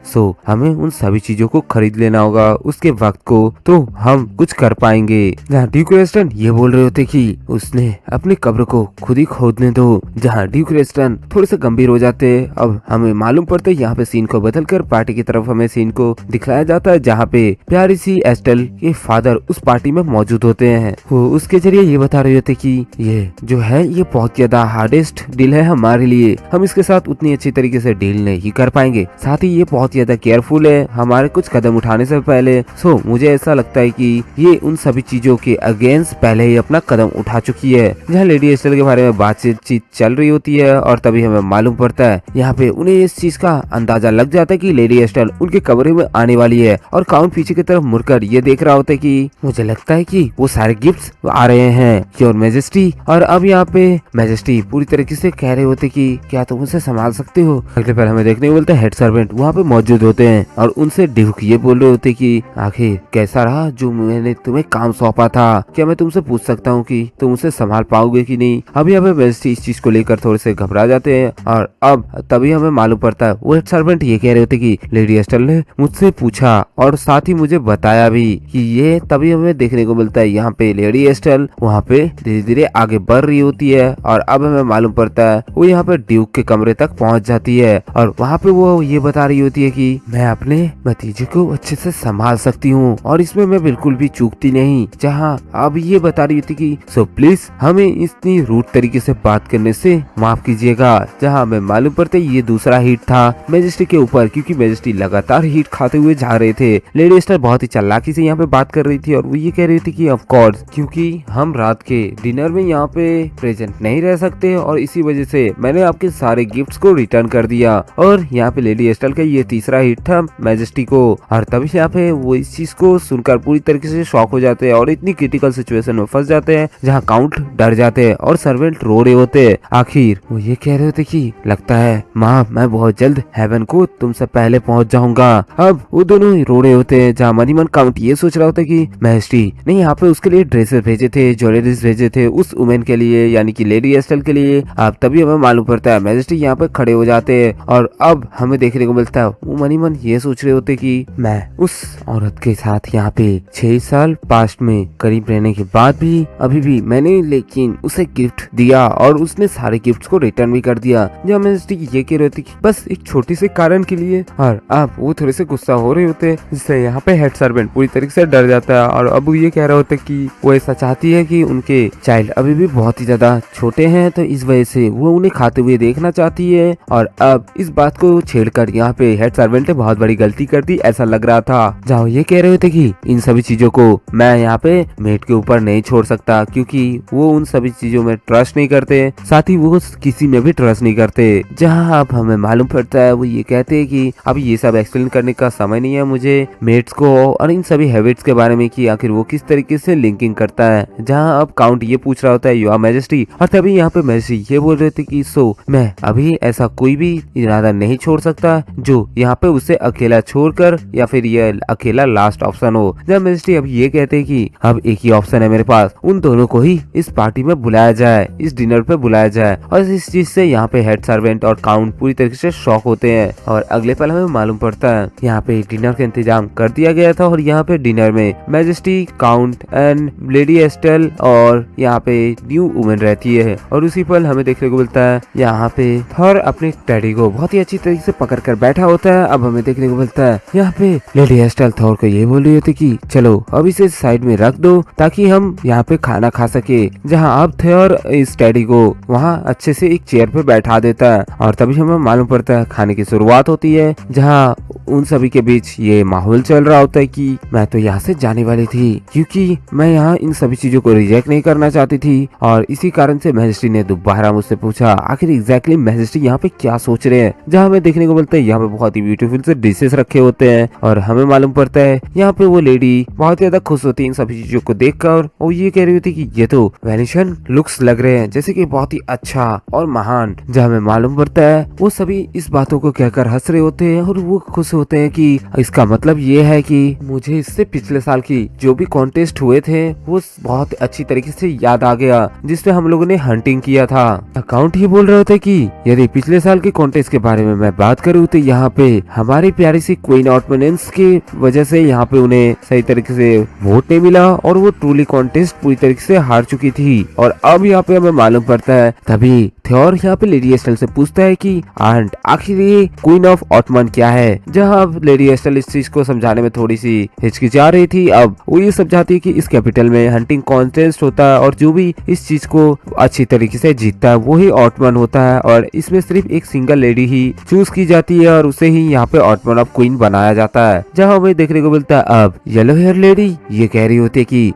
हमें उन सभी चीजों को खरीद लेना होगा, उसके वक्त को तो हम कुछ कर पाएंगे। जहाँ ड्यूक रेस्टन ये बोल रहे होते कि उसने अपनी कब्र को खुद ही खोदने दो, जहाँ ड्यूक रेस्टन थोड़े से गंभीर हो जाते हैं। अब हमें मालूम पड़ता है यहाँ पे सीन को बदलकर पार्टी की तरफ हमें सीन को दिखलाया जाता है, जहाँ पे प्यारी सी एस्टेल के फादर उस पार्टी में मौजूद होते हैं। वो उसके जरिए ये बता रहे होते कि ये जो है ये बहुत ज्यादा हार्डेस्ट डील है हमारे लिए, हम इसके साथ उतनी अच्छी तरीके से डील नहीं कर पाएंगे, साथ ही ये बहुत ज्यादा केयरफुल है हमारे कुछ कदम उठाने से पहले। मुझे ऐसा लगता है कि ये उन सभी चीजों के अगेंस्ट पहले ही अपना कदम उठा चुकी है। जहाँ लेडी एस्टेल के बारे में बातचीत चल रही होती है और तभी हमें मालूम पड़ता है यहाँ पे उन्हें इस चीज का अंदाजा लग जाता है कि लेडी एस्टेल उनके कमरे में आने वाली है। और काउंट पीछे की तरफ मुड़कर ये देख रहा होता है कि मुझे लगता है कि वो सारे गिफ्ट्स आ रहे हैं योर मैजेस्टी। और अब यहाँ पे मैजेस्टी पूरी तरीके से कह रहे होते कि क्या तुम उसे संभाल सकते हो। अगले पर हमें देखने को मिलता है हेड सर्वेंट वहाँ पे मौजूद होते हैं और उनसे ड्यूक ये बोल रहे होते कि आखिर कैसा रहा जो मैंने तुम्हें काम सौंपा था, क्या मैं तुमसे पूछ सकता हूँ कि तुम उसे संभाल पाओगे कि नहीं। अभी हमें मैजेस्टी इस चीज को लेकर थोड़े से घबरा जाते हैं और अब तभी हमें मालूम पड़ता है वो हेड सर्वेंट ये कह रहे होते कि लेडी एस्टेल ने मुझसे पूछा और साथ ही मुझे बताया भी कि ये, तभी हमें देखने को मिलता है यहाँ पे लेडी एस्टेल वहाँ पे धीरे धीरे आगे बढ़ रही होती है और अब हमें मालूम पड़ता है वो यहाँ पे ड्यूक के कमरे तक पहुँच जाती है और वहाँ पे वो ये बता रही होती है कि मैं अपने भतीजे को अच्छे से संभाल सकती हूँ और इसमें मैं बिल्कुल भी चूकती नहीं। जहाँ अब ये बता रही होती कि प्लीज हमें इतनी रूट तरीके से बात करने से माफ कीजिएगा। जहाँ हमें मालूम पड़ता है ये दूसरा हिट था मैजेस्टी के ऊपर, क्योंकि मैजेस्टी लगातार हिट खाते हुए जा रहे थे। लेडी एस्टेल बहुत ही चालाकी से यहाँ पे बात कर रही थी और वो ये कह रही थी कि ऑफ कोर्स क्योंकि हम रात के डिनर में यहाँ पे प्रेजेंट नहीं रह सकते और इसी वजह से मैंने आपके सारे गिफ्ट्स को रिटर्न कर दिया। और यहाँ पे लेडी एस्टेल का ये तीसरा हिट था मैजेस्टी को और तभी यहाँ पे वो इस चीज को सुनकर पूरी तरीके से शॉक हो जाते हैं और इतनी क्रिटिकल सिचुएशन में फंस जाते हैं जहाँ काउंट डर जाते हैं और सर्वेंट रो रहे होते हैं। आखिर वो ये कह रहे होते कि लगता है माँ मैं बहुत जल्द हेवन को तुमसे पहले पहुँच जाऊंगा। अब वो दोनों ही रो रहे होते हैं जहाँ मनी मन काउंट ये सोच रहा होता है कि मैजेस्टी ने यहाँ पे उसके लिए ड्रेसेस भेजे थे, ज्वेलरीज भेजे थे उस वुमेन के लिए यानी कि लेडी एस्टेल के लिए। अब तभी हमें मालूम पड़ता है मैजेस्टी यहाँ पे खड़े हो जाते हैं और अब हमें देखने को मिलता है वो मनी मन ये सोच रहे होते कि मैं उस औरत के साथ यहाँ पे 6 साल पास्ट में करीब रहने के बाद भी अभी भी मैंने लेकिन उसे गिफ्ट दिया और उसने सारे गिफ्ट्स को रिटर्न भी कर दिया। जहाँ मैजेस्टी ये कह रहे होते कि बस एक छोटी सी कारण के लिए। और अब वो थोड़े से गुस्सा हो रहे होते जिससे यहाँ पे हेड सर्वेंट पूरी तरीके से डर जाता है और अब ये कह रहे होते कि वो ऐसा चाहती है कि उनके चाइल्ड अभी भी बहुत ही ज्यादा छोटे हैं तो इस वजह से वो उन्हें खाते हुए देखना चाहती है। और अब इस बात को छेड़कर यहाँ पे हेड सर्वेंट ने बहुत बड़ी गलती कर दी ऐसा लग रहा था। जहाँ ये कह रहे थे कि इन सभी चीजों को मैं यहाँ पे मेट के ऊपर नहीं छोड़ सकता क्योंकि वो उन सभी चीजों में ट्रस्ट नहीं करते, साथ ही वो किसी में भी ट्रस्ट नहीं करते। जहाँ अब हमें मालूम पड़ता है वो ये कहते हैं कि अब ये सब एक्सप्लेन करने का समय नहीं है मुझे, मेट्स को और इन सभी हैबिट्स के बारे में कि आखिर वो किस तरीके से लिंकिंग करता है। जहाँ अब काउंट ये पूछ रहा होता है योर मैजेस्टी, और तभी यहाँ पे मैजेस्टी ये बोल रहे थे कि सो मैं अभी ऐसा कोई भी इरादा नहीं छोड़ सकता जो यहाँ पे उसे अकेला छोड़कर या फिर ये अकेला लास्ट ऑप्शन हो। जब मैजेस्टी अब ये कहते हैं कि अब एक ही ऑप्शन है मेरे पास, उन दोनों को ही इस पार्टी में बुलाया जाए, इस डिनर पे बुलाया जाए। और इस चीज से यहाँ पे हेड सर्वेंट और काउंट पूरी तरीके से शॉक होते हैं और अगले पल हमें मालूम पड़ता है यहाँ पे डिनर का इंतजाम कर दिया गया था और यहाँ पे डिनर में मैजेस्टी, काउंट एंड लेडी एस्टेल और यहाँ पे न्यू वुमेन रहती है। और उसी पल हमें देखने को मिलता है यहाँ पे थॉर अपने टैडी को बहुत ही अच्छी तरीके से पकड़ कर बैठा होता है। अब हमें देखने को मिलता है यहाँ पे लेडी एस्टेल थॉर को ये बोल रही होती कि चलो अब इसे साइड में रख दो ताकि हम यहाँ पे खाना खा सके। जहाँ अब थॉर इस टैडी को वहाँ अच्छे से एक चेयर पे बैठा देता है और तभी हमें मालूम पड़ता है खाने की शुरुआत होती है। जहाँ उन सभी के बीच ये माहौल चल रहा होता है कि मैं तो यहाँ से जाने वाली थी क्योंकि मैं यहाँ इन सभी चीजों को रिजेक्ट नहीं करना चाहती थी। और इसी कारण से मैजेस्टी ने दोबारा मुझसे पूछा आखिर एग्जैक्टली मैजेस्टी यहाँ पे क्या सोच रहे हैं। जहाँ हमें देखने को मिलता है यहाँ पे बहुत ही ब्यूटीफुल से डिशेस रखे होते हैं और हमें मालूम पड़ता है यहाँ पे वो लेडी बहुत ज्यादा खुश होती है इन सभी चीजों को देखकर और ये कह रही होती कि ये तो वेनेशियन लुक्स लग रहे हैं जैसे कि बहुत ही अच्छा और महान। जहाँ हमें मालूम पड़ता है वो सभी इस बातों को कहकर हंस रहे होते हैं और वो खुश होते हैं कि इसका मतलब ये है कि मुझे इससे पिछले साल की जो भी कॉन्टेस्ट हुए थे वो बहुत अच्छी तरीके से याद आ गया जिसमें हम लोगों ने हंटिंग किया था। अकाउंट ही बोल रहे होते कि यदि पिछले साल के कॉन्टेस्ट के बारे में मैं बात करूँ तो यहाँ पे हमारी प्यारी सी क्वीन ऑर्टमेनेंस की वजह से यहाँ पे उन्हें सही तरीके से वोट नहीं मिला और वो ट्रूली कॉन्टेस्ट पूरी तरीके से हार चुकी थी। और अब यहाँ पे हमें मालूम पड़ता है तभी थॉर यहाँ पे लेडी एस्टेल से पूछता है कि आंट आखिर ये क्वीन ऑफ ऑटमन क्या है। जहाँ अब लेडी एस्टेल इस चीज को समझाने में थोड़ी सी हिचकिचा रही थी। अब वो ये समझाती है कि इस कैपिटल में हंटिंग कॉन्टेस्ट होता है और जो भी इस चीज को अच्छी तरीके से जीतता है वो ही ऑटमन होता है और इसमें सिर्फ एक सिंगल लेडी ही चूज की जाती है और उसे ही यहाँ पे ऑटमन ऑफ क्वीन बनाया जाता है। जहाँ हमें देखने को मिलता है अब येलो हेयर लेडी ये कह रही होती है कि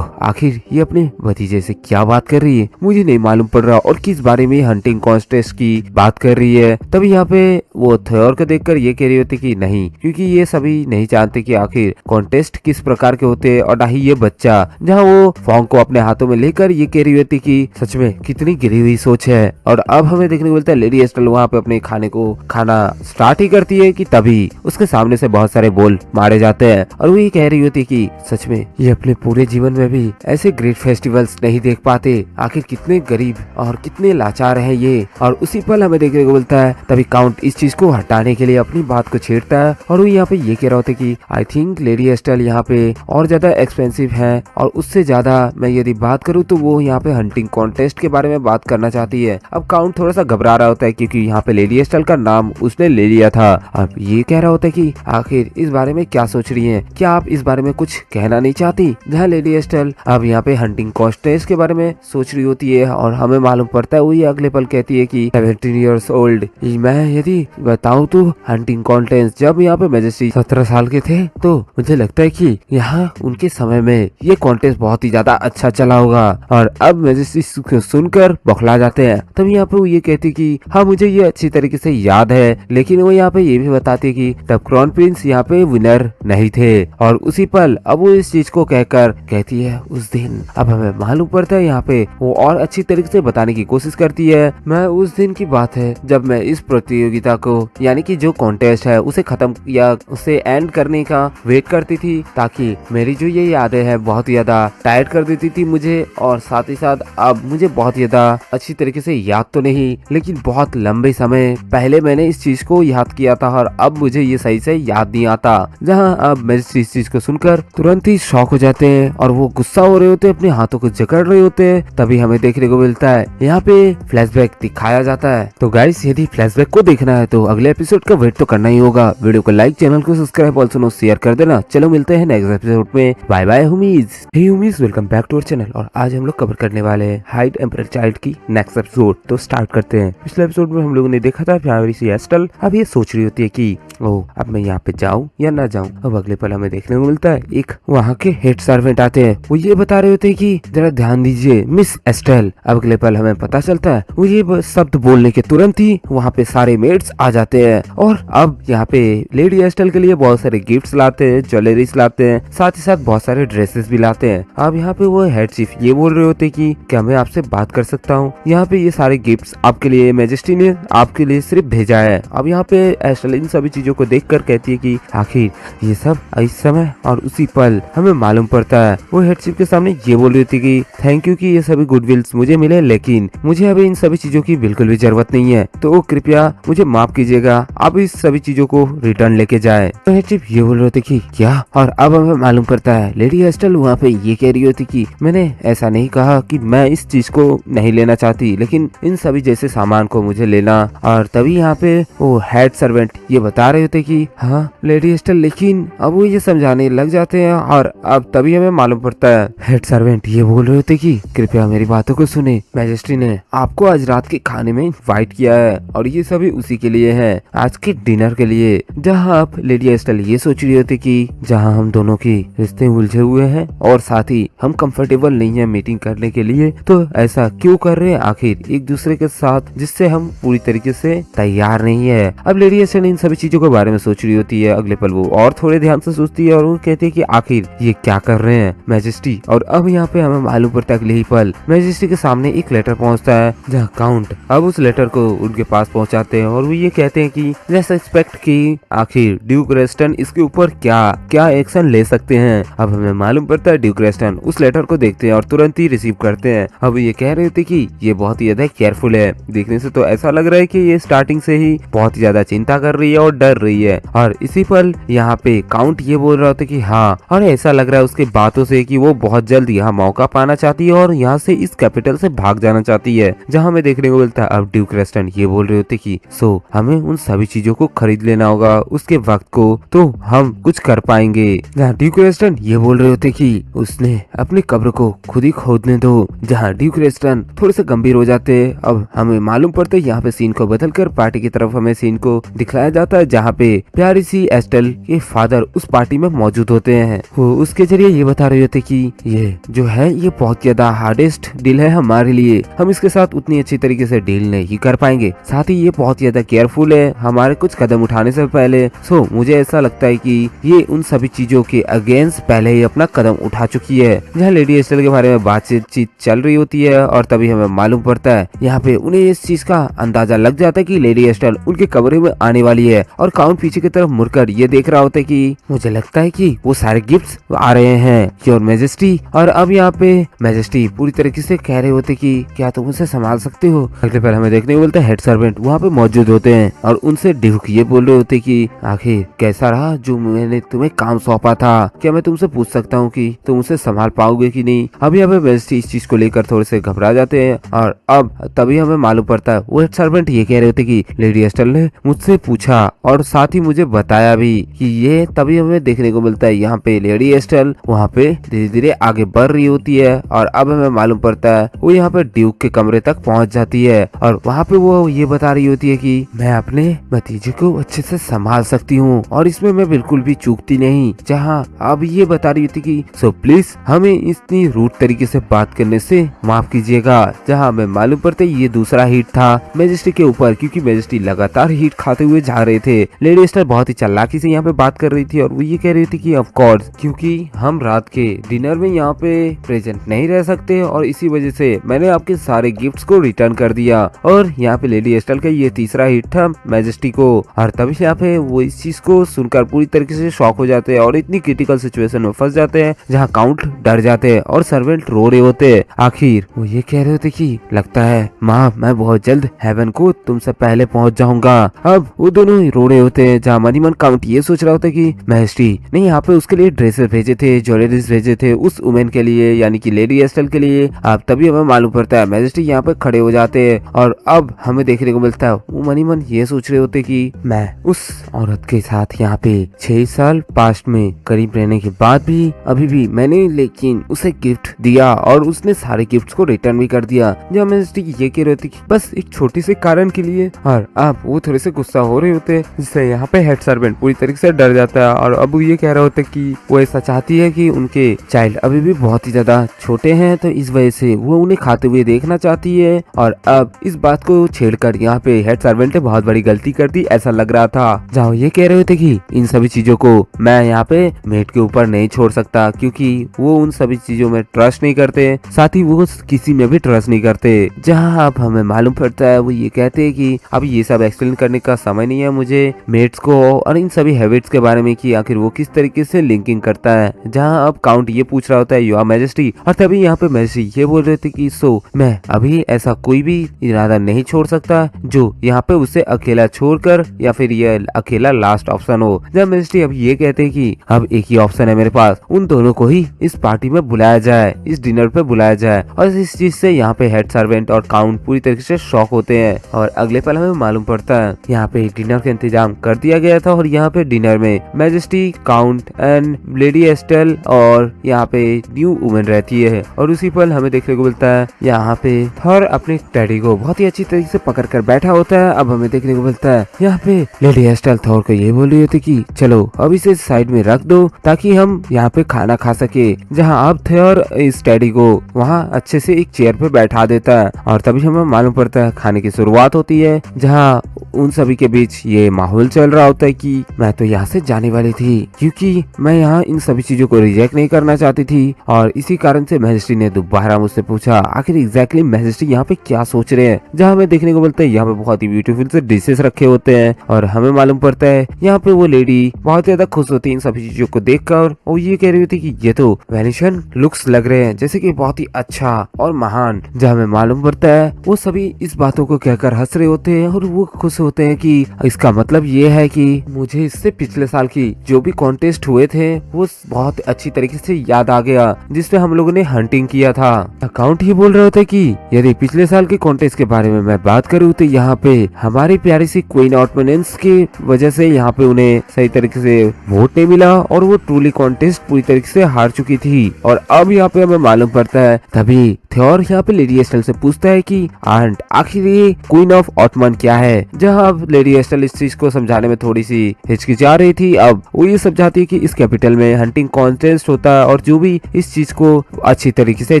आखिर ये अपने भतीजे से क्या बात कर रही है, मुझे नहीं मालूम पड़ रहा और किस बारे में हंटिंग कॉन्टेस्ट की बात कर रही है। तभी यहाँ पे वो थॉर को देखकर ये कह रही होती कि नहीं, क्योंकि ये सभी नहीं जानते कि आखिर कॉन्टेस्ट किस प्रकार के होते हैं और ना ही ये बच्चा। जहाँ वो फॉन्ग को अपने हाथों में लेकर ये कह रही होती कि सच में कितनी गिरी हुई सोच है। और अब हमें देखने को मिलता है लेडी एस्टेल वहाँ पे अपने खाने को खाना स्टार्ट ही करती है कि तभी उसके सामने से बहुत सारे बोल मारे जाते हैं और वो ये कह रही होती कि सच में ये अपने पूरे जीवन में भी ऐसे ग्रेट फेस्टिवल्स नहीं देख पाते, आखिर कितने गरीब और कितने लाचार हैं ये। और उसी पल हमें देखने को मिलता है तभी काउंट इस चीज को हटाने के लिए अपनी बात को छेड़ता है और वो यहाँ पे ये कह रहा होता है कि आई थिंक लेडी एस्टेल यहाँ पे और ज्यादा एक्सपेंसिव है और उससे ज्यादा मैं यदि बात करूँ तो वो यहाँ पे हंटिंग कॉन्टेस्ट के बारे में बात करना चाहती है। अब काउंट थोड़ा सा घबरा रहा होता है क्योंकि यहाँ पे लेडी एस्टेल का नाम उसने ले लिया था। अब ये कह रहा होता है कि आखिर इस बारे में क्या सोच रही है, क्या आप इस बारे में कुछ कहना नहीं चाहती। जहाँ लेडी एस्टेल अब यहाँ पे हंटिंग कॉन्टेस्ट के बारे में सोच रही होती है और हमें मालूम पड़ता है वो ये अगले पल कहती है कि 17 इयर्स ओल्ड, मैं यदि बताऊं तो हंटिंग कॉन्टेस्ट जब यहाँ पे मैजेस्टी 17 साल के थे तो मुझे लगता है कि यहाँ उनके समय में ये कॉन्टेस्ट बहुत ही ज्यादा अच्छा चला होगा। और अब मैजेस्टी सुनकर बौखला जाते हैं। तब यहाँ पे वो ये कहती कि हाँ मुझे ये अच्छी तरीके से याद है, लेकिन वो यहाँ पे ये भी बताती है कि तब क्राउन प्रिंस यहाँ पे विनर नहीं थे। और उसी पल अब वो इस चीज को कहकर कहती है उस दिन। अब हमें मालूम पड़ता है यहाँ पे वो और अच्छी तरीके से बताने की कोशिश करती है। मैं उस दिन की बात है जब मैं इस प्रतियोगिता को यानी कि जो कॉन्टेस्ट है उसे खत्म या उसे एंड करने का वेट करती थी ताकि मेरी जो ये यादें है बहुत ज्यादा टायर्ड कर देती थी मुझे। और साथ ही साथ अब मुझे बहुत ज्यादा अच्छी तरीके से याद तो नहीं, लेकिन बहुत लंबे समय पहले मैंने इस चीज को याद किया था और अब मुझे ये सही से याद नहीं आता। जहाँ अब मैजिस्ट्रेट इस चीज को सुनकर तुरंत ही शॉक हो जाते हैं और वो गुस्सा हो रहे होते हैं, अपने हाथों को जकड़ रहे होते हैं। तभी हमें देखने को मिलता है यहाँ पे फ्लैशबैक दिखाया जाता है। तो गाइस यदि फ्लैशबैक को देखना है तो अगले एपिसोड का वेट तो करना ही होगा। वीडियो को लाइक, चैनल को सब्सक्राइब, ऑल्सो शेयर कर देना। चलो मिलते हैं नेक्स्ट एपिसोड में। Bye bye homies. Hey homies, welcome back to our channel. और आज हम लोग कवर करने वाले हैं हाइड एम्परर चाइल्ड की नेक्स्ट एपिसोड। तो स्टार्ट करते हैं। पिछले एपिसोड में हम लोगों ने देखा था प्यारी सी एस्टेल अब ये सोच रही होती है कि ओह अब मैं यहाँ पे जाऊँ या ना जाऊँ। अब अगले पल हमें देखने को मिलता है एक वहाँ के हेड सर्वेंट आते हैं। वो ये बता रहे होते हैं कि जरा ध्यान दीजिए मिस एस्टेल। अब अगले पल हमें पता चलता है वो ये शब्द बोलने के तुरंत ही वहाँ पे सारे मेड्स आ जाते हैं और अब यहाँ पे लेडी एस्टेल के लिए बहुत सारे गिफ्ट्स गिफ्ट्स लाते हैं, ज्वेलरीज लाते हैं, साथ ही साथ बहुत सारे ड्रेसेस भी लाते हैं। अब यहाँ पे वो हेड चीफ ये बोल रहे होते कि क्या मैं आपसे बात कर सकता हूँ, यहाँ पे ये सारे गिफ्ट्स आपके लिए मैजेस्टी ने आपके लिए सिर्फ भेजा है। अब यहाँ पे एस्टेल इन सभी चीजों को देख कर कहती है कि आखिर ये सब इस समय और उसी पल हमें मालूम पड़ता है। वो हेड चीफ के सामने ये बोल रही थी कि थैंक यू कि ये सभी गुडविल्स मुझे मिले, लेकिन मुझे अभी इन सभी चीजों की बिल्कुल भी जरूरत नहीं है, तो कृपया मुझे माफ कीजिएगा, आप इस सभी चीजों को रिटर्न लेके जाए। तो हेड चीफ ये बोल रहे थे कि क्या, और अब हमें मालूम पड़ता है लेडी एस्टेल वहाँ पे ये कह रही होती कि मैंने ऐसा नहीं कहा कि मैं इस चीज को नहीं लेना चाहती, लेकिन इन सभी जैसे सामान को मुझे लेना। और तभी यहाँ पे वो हेड सर्वेंट ये बता रहे होते कि हाँ लेडी एस्टेल, लेकिन अब वो ये समझाने लग जाते हैं और अब तभी हमें मालूम पड़ता है हेड सर्वेंट ये बोल रहे होते कि कृपया मेरी बातों को सुने, मैजेस्टी ने आपको आज रात के खाने में इनवाइट किया है और ये सभी उसी के लिए है, आज के डिनर के लिए, जहाँ आप लेडी एस्टेल ये सोच रही होती कि जहाँ हम दोनों की रिश्ते उलझे हुए हैं और साथ ही हम कंफर्टेबल नहीं है मीटिंग करने के लिए, तो ऐसा क्यों कर रहे हैं आखिर एक दूसरे के साथ जिससे हम पूरी तरीके से तैयार नहीं है। अब लेडी एस्टेल इन सभी चीजों के बारे में सोच रही होती है। अगले पल वो और थोड़े ध्यान से सोचती है और वो कहती है कि आखिर ये क्या कर रहे हैं मैजेस्टी। और अब यहाँ पे हमें मालूम पड़ता है अगले ही पल मैजेस्टी के सामने एक लेटर पहुँचता है, जहाँ काउंट अब उस लेटर को उनके पास पहुँचाते हैं और वो ये कहते हैं कि जैसा एक्सपेक्ट की आखिर ड्यूक रेस्टन इसके ऊपर क्या क्या एक्शन ले सकते हैं। अब हमें मालूम पड़ता है ड्यूक रेस्टन उस लेटर को देखते हैं और तुरंत ही रिसीव करते हैं। अब ये कह रहे थे कि ये बहुत ही ज्यादा केयरफुल है, देखने से तो ऐसा लग रहा है कि ये स्टार्टिंग से ही बहुत ही ज्यादा चिंता कर रही है और डर रही है। और इसी पल यहाँ पे काउंट ये बोल रहा था कि हाँ, और ऐसा लग रहा है उसके बातों से कि वो बहुत जल्द यहाँ मौका पाना चाहती है और यहाँ से इस कैपिटल से भाग जाना चाहती है, जहाँ हमें देखने को मिलता है अब ड्यूक रेस्टन ये बोल रहे होते कि सो हमें उन सभी चीजों को खरीद लेना होगा, उसके वक्त को तो हम कुछ कर पाएंगे। जहाँ ड्यूक रेस्टन ये बोल रहे होते कि उसने अपनी कब्र को खुद ही खोदने दो, जहाँ ड्यूक रेस्टन थोड़े से गंभीर हो जाते हैं। अब हमें मालूम पड़ता है यहाँ पे सीन को बदलकर पार्टी की तरफ हमें सीन को दिखलाया जाता है, जहाँ पे प्यारी सी एस्टेल के फादर उस पार्टी में मौजूद होते हैं। वो उसके जरिए ये बता रहे होते कि ये जो है ये बहुत ज्यादा हार्डेस्ट डील है हमारे लिए, हम इसके साथ उतनी अच्छी तरीके से डील नहीं कर पाएंगे, साथ ही ये बहुत ज्यादा केयरफुल है हमारे कुछ कदम उठाने से पहले। सो मुझे ऐसा लगता है कि ये उन सभी चीजों के अगेंस्ट पहले ही अपना कदम उठा चुकी है। जहाँ लेडी एस्टेल के बारे में बातचीत चल रही होती है और तभी हमें मालूम पड़ता है यहाँ पे उन्हें इस चीज का अंदाजा लग जाता है कि लेडी एस्टेल उनके कमरे में आने वाली है। और काउंट पीछे की तरफ मुड़कर ये देख रहा होता है कि मुझे लगता है कि वो सारे गिफ्ट्स आ रहे हैं योर मैजेस्टी। और अब यहाँ पे मैजेस्टी पूरी तरीके से कह रहे होते कि क्या तुम उसे संभाल सकते हो। अगले पल हमें देखने को मिलता है हेड सर्वेंट वहाँ पे मौजूद होते हैं और उनसे ड्यूक ये बोल रहे होते कि आखिर कैसा रहा जो मैंने तुम्हें काम सौंपा था, क्या मैं तुमसे पूछ सकता हूँ कि तुम उसे संभाल पाओगे कि नहीं। अभी हमें मैजेस्टी इस चीज को लेकर थोड़े से घबरा जाते हैं और अब तभी हमें मालूम पड़ता है वो हेड सर्वेंट ये कह रहे होते कि लेडी एस्टेल ने मुझसे पूछा और साथ ही मुझे बताया भी कि ये, तभी हमें देखने को मिलता है यहाँ पे लेडी एस्टेल वहाँ पे धीरे धीरे आगे बढ़ रही होती है और अब हमें मालूम पड़ता है वो यहाँ पे ड्यूक के कमरे तक पहुँच जाती है और वहाँ पे वो ये बता रही होती है कि मैं अपने भतीजे को अच्छे से संभाल सकती हूँ और इसमें मैं बिल्कुल भी चूकती नहीं। जहाँ अब ये बता रही होती कि सो प्लीज हमें इतनी रूड तरीके से बात करने से माफ कीजिएगा। जहाँ हमें मालूम पड़ता है ये दूसरा हिट था मैजेस्टी के ऊपर, क्योंकि मैजेस्टी लगातार हिट खाते हुए जा रहे थे। लेडी एस्टेल बहुत ही चालाकी से यहाँ पे बात कर रही थी और वो ये कह रही थी कि ऑफ कोर्स क्योंकि हम रात के डिनर में यहाँ पे प्रेजेंट नहीं रह सकते और इसी वजह से मैंने आपके सारे गिफ्ट्स को रिटर्न कर दिया। और यहाँ पे लेडी एस्टेल का ये तीसरा हिट था मैजेस्टी को और तभी यहाँ पे वो इस चीज को सुनकर पूरी तरीके से शॉक हो जाते हैं और इतनी क्रिटिकल सिचुएशन में फंस जाते हैं जहाँ काउंट डर जाते हैं और सर्वेंट रो रहे होते हैं। आखिर वो ये कह रहे होते कि लगता है माँ मैं बहुत जल्द हेवन को तुमसे पहले पहुंच जाऊंगा। अब वो दोनों ही रो रहे होते हैं जहाँ मन ही मन काउंट ये सोच रहा होता है कि मैजेस्टी ने यहाँ पे उसके लिए ड्रेसेस भेजे थे, ज्वेलरीज भेजे थे उस वुमेन के लिए यानी कि लेडी एस्टेल के लिए। अब तभी हमें मालूम पड़ता है मैजेस्टी यहाँ पे खड़े हो जाते हैं और अब हमें देखने को मिलता है वो मन ही मन ये सोच रहे होते कि मैं उस औरत के साथ यहाँ पे 6 साल पास्ट में करीब रहने के बाद भी अभी भी मैंने लेकिन उसे गिफ्ट दिया और उसने सारे गिफ्ट्स को रिटर्न भी कर दिया। जहाँ मैजेस्टी ये कह रही होती कि बस एक छोटी सी कारण के लिए। और अब वो थोड़े से गुस्सा हो रहे होते हैं जिससे यहाँ पे हेड सर्वेंट पूरी तरीके से डर जाता है और अब ये कह रहे होते कि वो ऐसा चाहती है कि उनके चाइल्ड अभी भी बहुत ही ज्यादा छोटे हैं तो इस वजह से वो उन्हें खाते हुए देखना चाहती है। और अब इस बात को छेड़कर यहाँ पे हेड सर्वेंट ने बहुत बड़ी गलती कर दी ऐसा लग रहा था। जहाँ ये कह रहे होते कि इन सभी चीजों को मैं यहाँ पे मेट के ऊपर नहीं छोड़ सकता, क्योंकि वो उन सभी चीजों में ट्रस्ट नहीं करते, साथ ही वो किसी में भी ट्रस्ट नहीं करते। जहाँ अब हमें मालूम पड़ता है वो ये कहते हैं कि अब ये सब एक्सप्लेन करने का समय नहीं है मुझे मेट्स को और इन सभी हैबिट्स के बारे में कि आखिर वो किस तरीके से लिंकिंग करता है। जहाँ अब काउंट ये पूछ रहा होता है योर मैजेस्टी, और तभी यहाँ पे मैजेस्टी ये बोल रहे थे कि सो मैं अभी ऐसा कोई भी इरादा नहीं छोड़ सकता जो यहाँ पे उसे अकेला छोड़कर या फिर ये अकेला लास्ट ऑप्शन हो। जब मैजेस्टी अब ये कहते हैं कि अब एक ही ऑप्शन है मेरे पास, उन दोनों को ही इस पार्टी में बुलाया जाए, इस डिनर पे बुलाया जाए। और इस चीज से यहाँ पे हेड सर्वेंट और काउंट पूरी तरीके से शॉक होते हैं और अगले पल हमें मालूम पड़ता है यहाँ पे डिनर का इंतजाम कर दिया गया था और यहाँ पे डिनर में मैजेस्टी, काउंट एंड लेडी एस्टेल और यहाँ पे न्यू वुमेन रहती है। और उसी पल हमें देखने को मिलता है यहाँ पे थॉर अपने टैडी को बहुत ही अच्छी तरीके से पकड़ कर बैठा होता है। अब हमें देखने को मिलता है यहाँ पे लेडी एस्टेल थॉर को ये बोल रही होती कि चलो अब इसे साइड में रख दो ताकि हम यहाँ पे खाना खा सके। जहाँ अब थॉर इस टैडी को वहाँ अच्छे से एक चेयर पे बैठा देता है और तभी हमें मालूम पड़ता है खाने की शुरुआत होती है। जहाँ उन सभी के बीच ये माहौल चल रहा होता है कि मैं तो यहाँ से जाने वाली थी क्योंकि मैं यहाँ इन सभी चीजों को रिजेक्ट नहीं करना चाहती थी। और इसी कारण से मैजेस्टी ने दोबारा मुझसे पूछा आखिर एग्जैक्टली मैजेस्टी यहाँ पे क्या सोच रहे हैं। जहाँ हमें देखने को मिलता है यहाँ पे बहुत ही ब्यूटीफुल से डिशेस रखे होते हैं और हमें मालूम पड़ता है यहाँ पे वो लेडी बहुत ज्यादा खुश होती है इन सभी चीजों को देखकर और ये कह रही होती कि ये तो वेनेशियन लुक्स लग रहे हैं जैसे कि बहुत ही अच्छा और महान। जहाँ हमें मालूम पड़ता है वो सभी इस बातों को कहकर हंस रहे होते हैं और वो खुश होते हैं कि इसका मतलब ये है कि मुझे इससे पिछले साल की जो भी कॉन्टेस्ट हुए थे वो बहुत अच्छी तरीके से याद आ गया जिसमें हम लोगों ने हंटिंग किया था। अकाउंट ही बोल रहे होते कि यदि पिछले साल के कॉन्टेस्ट के बारे में मैं बात करूँ तो यहाँ पे हमारी प्यारी सी क्वीन ऑटमनेंस की वजह से यहाँ पे उन्हें सही तरीके से वोट नहीं मिला और वो ट्रूली कॉन्टेस्ट पूरी तरीके से हार चुकी थी। और अब यहाँ पे हमें मालूम पड़ता है तभी थॉर यहाँ पे लेडी एस्टेल से पूछता है कि आंट आखिर ये क्वीन ऑफ ऑटमन क्या है। जहाँ अब लेडी एस्टेल इस चीज को समझाने में थोड़ी सी हिचकिचा रही थी। अब वो ये समझाती है कि इस कैपिटल में हंटिंग कॉन्टेस्ट होता है और जो भी इस चीज को अच्छी तरीके से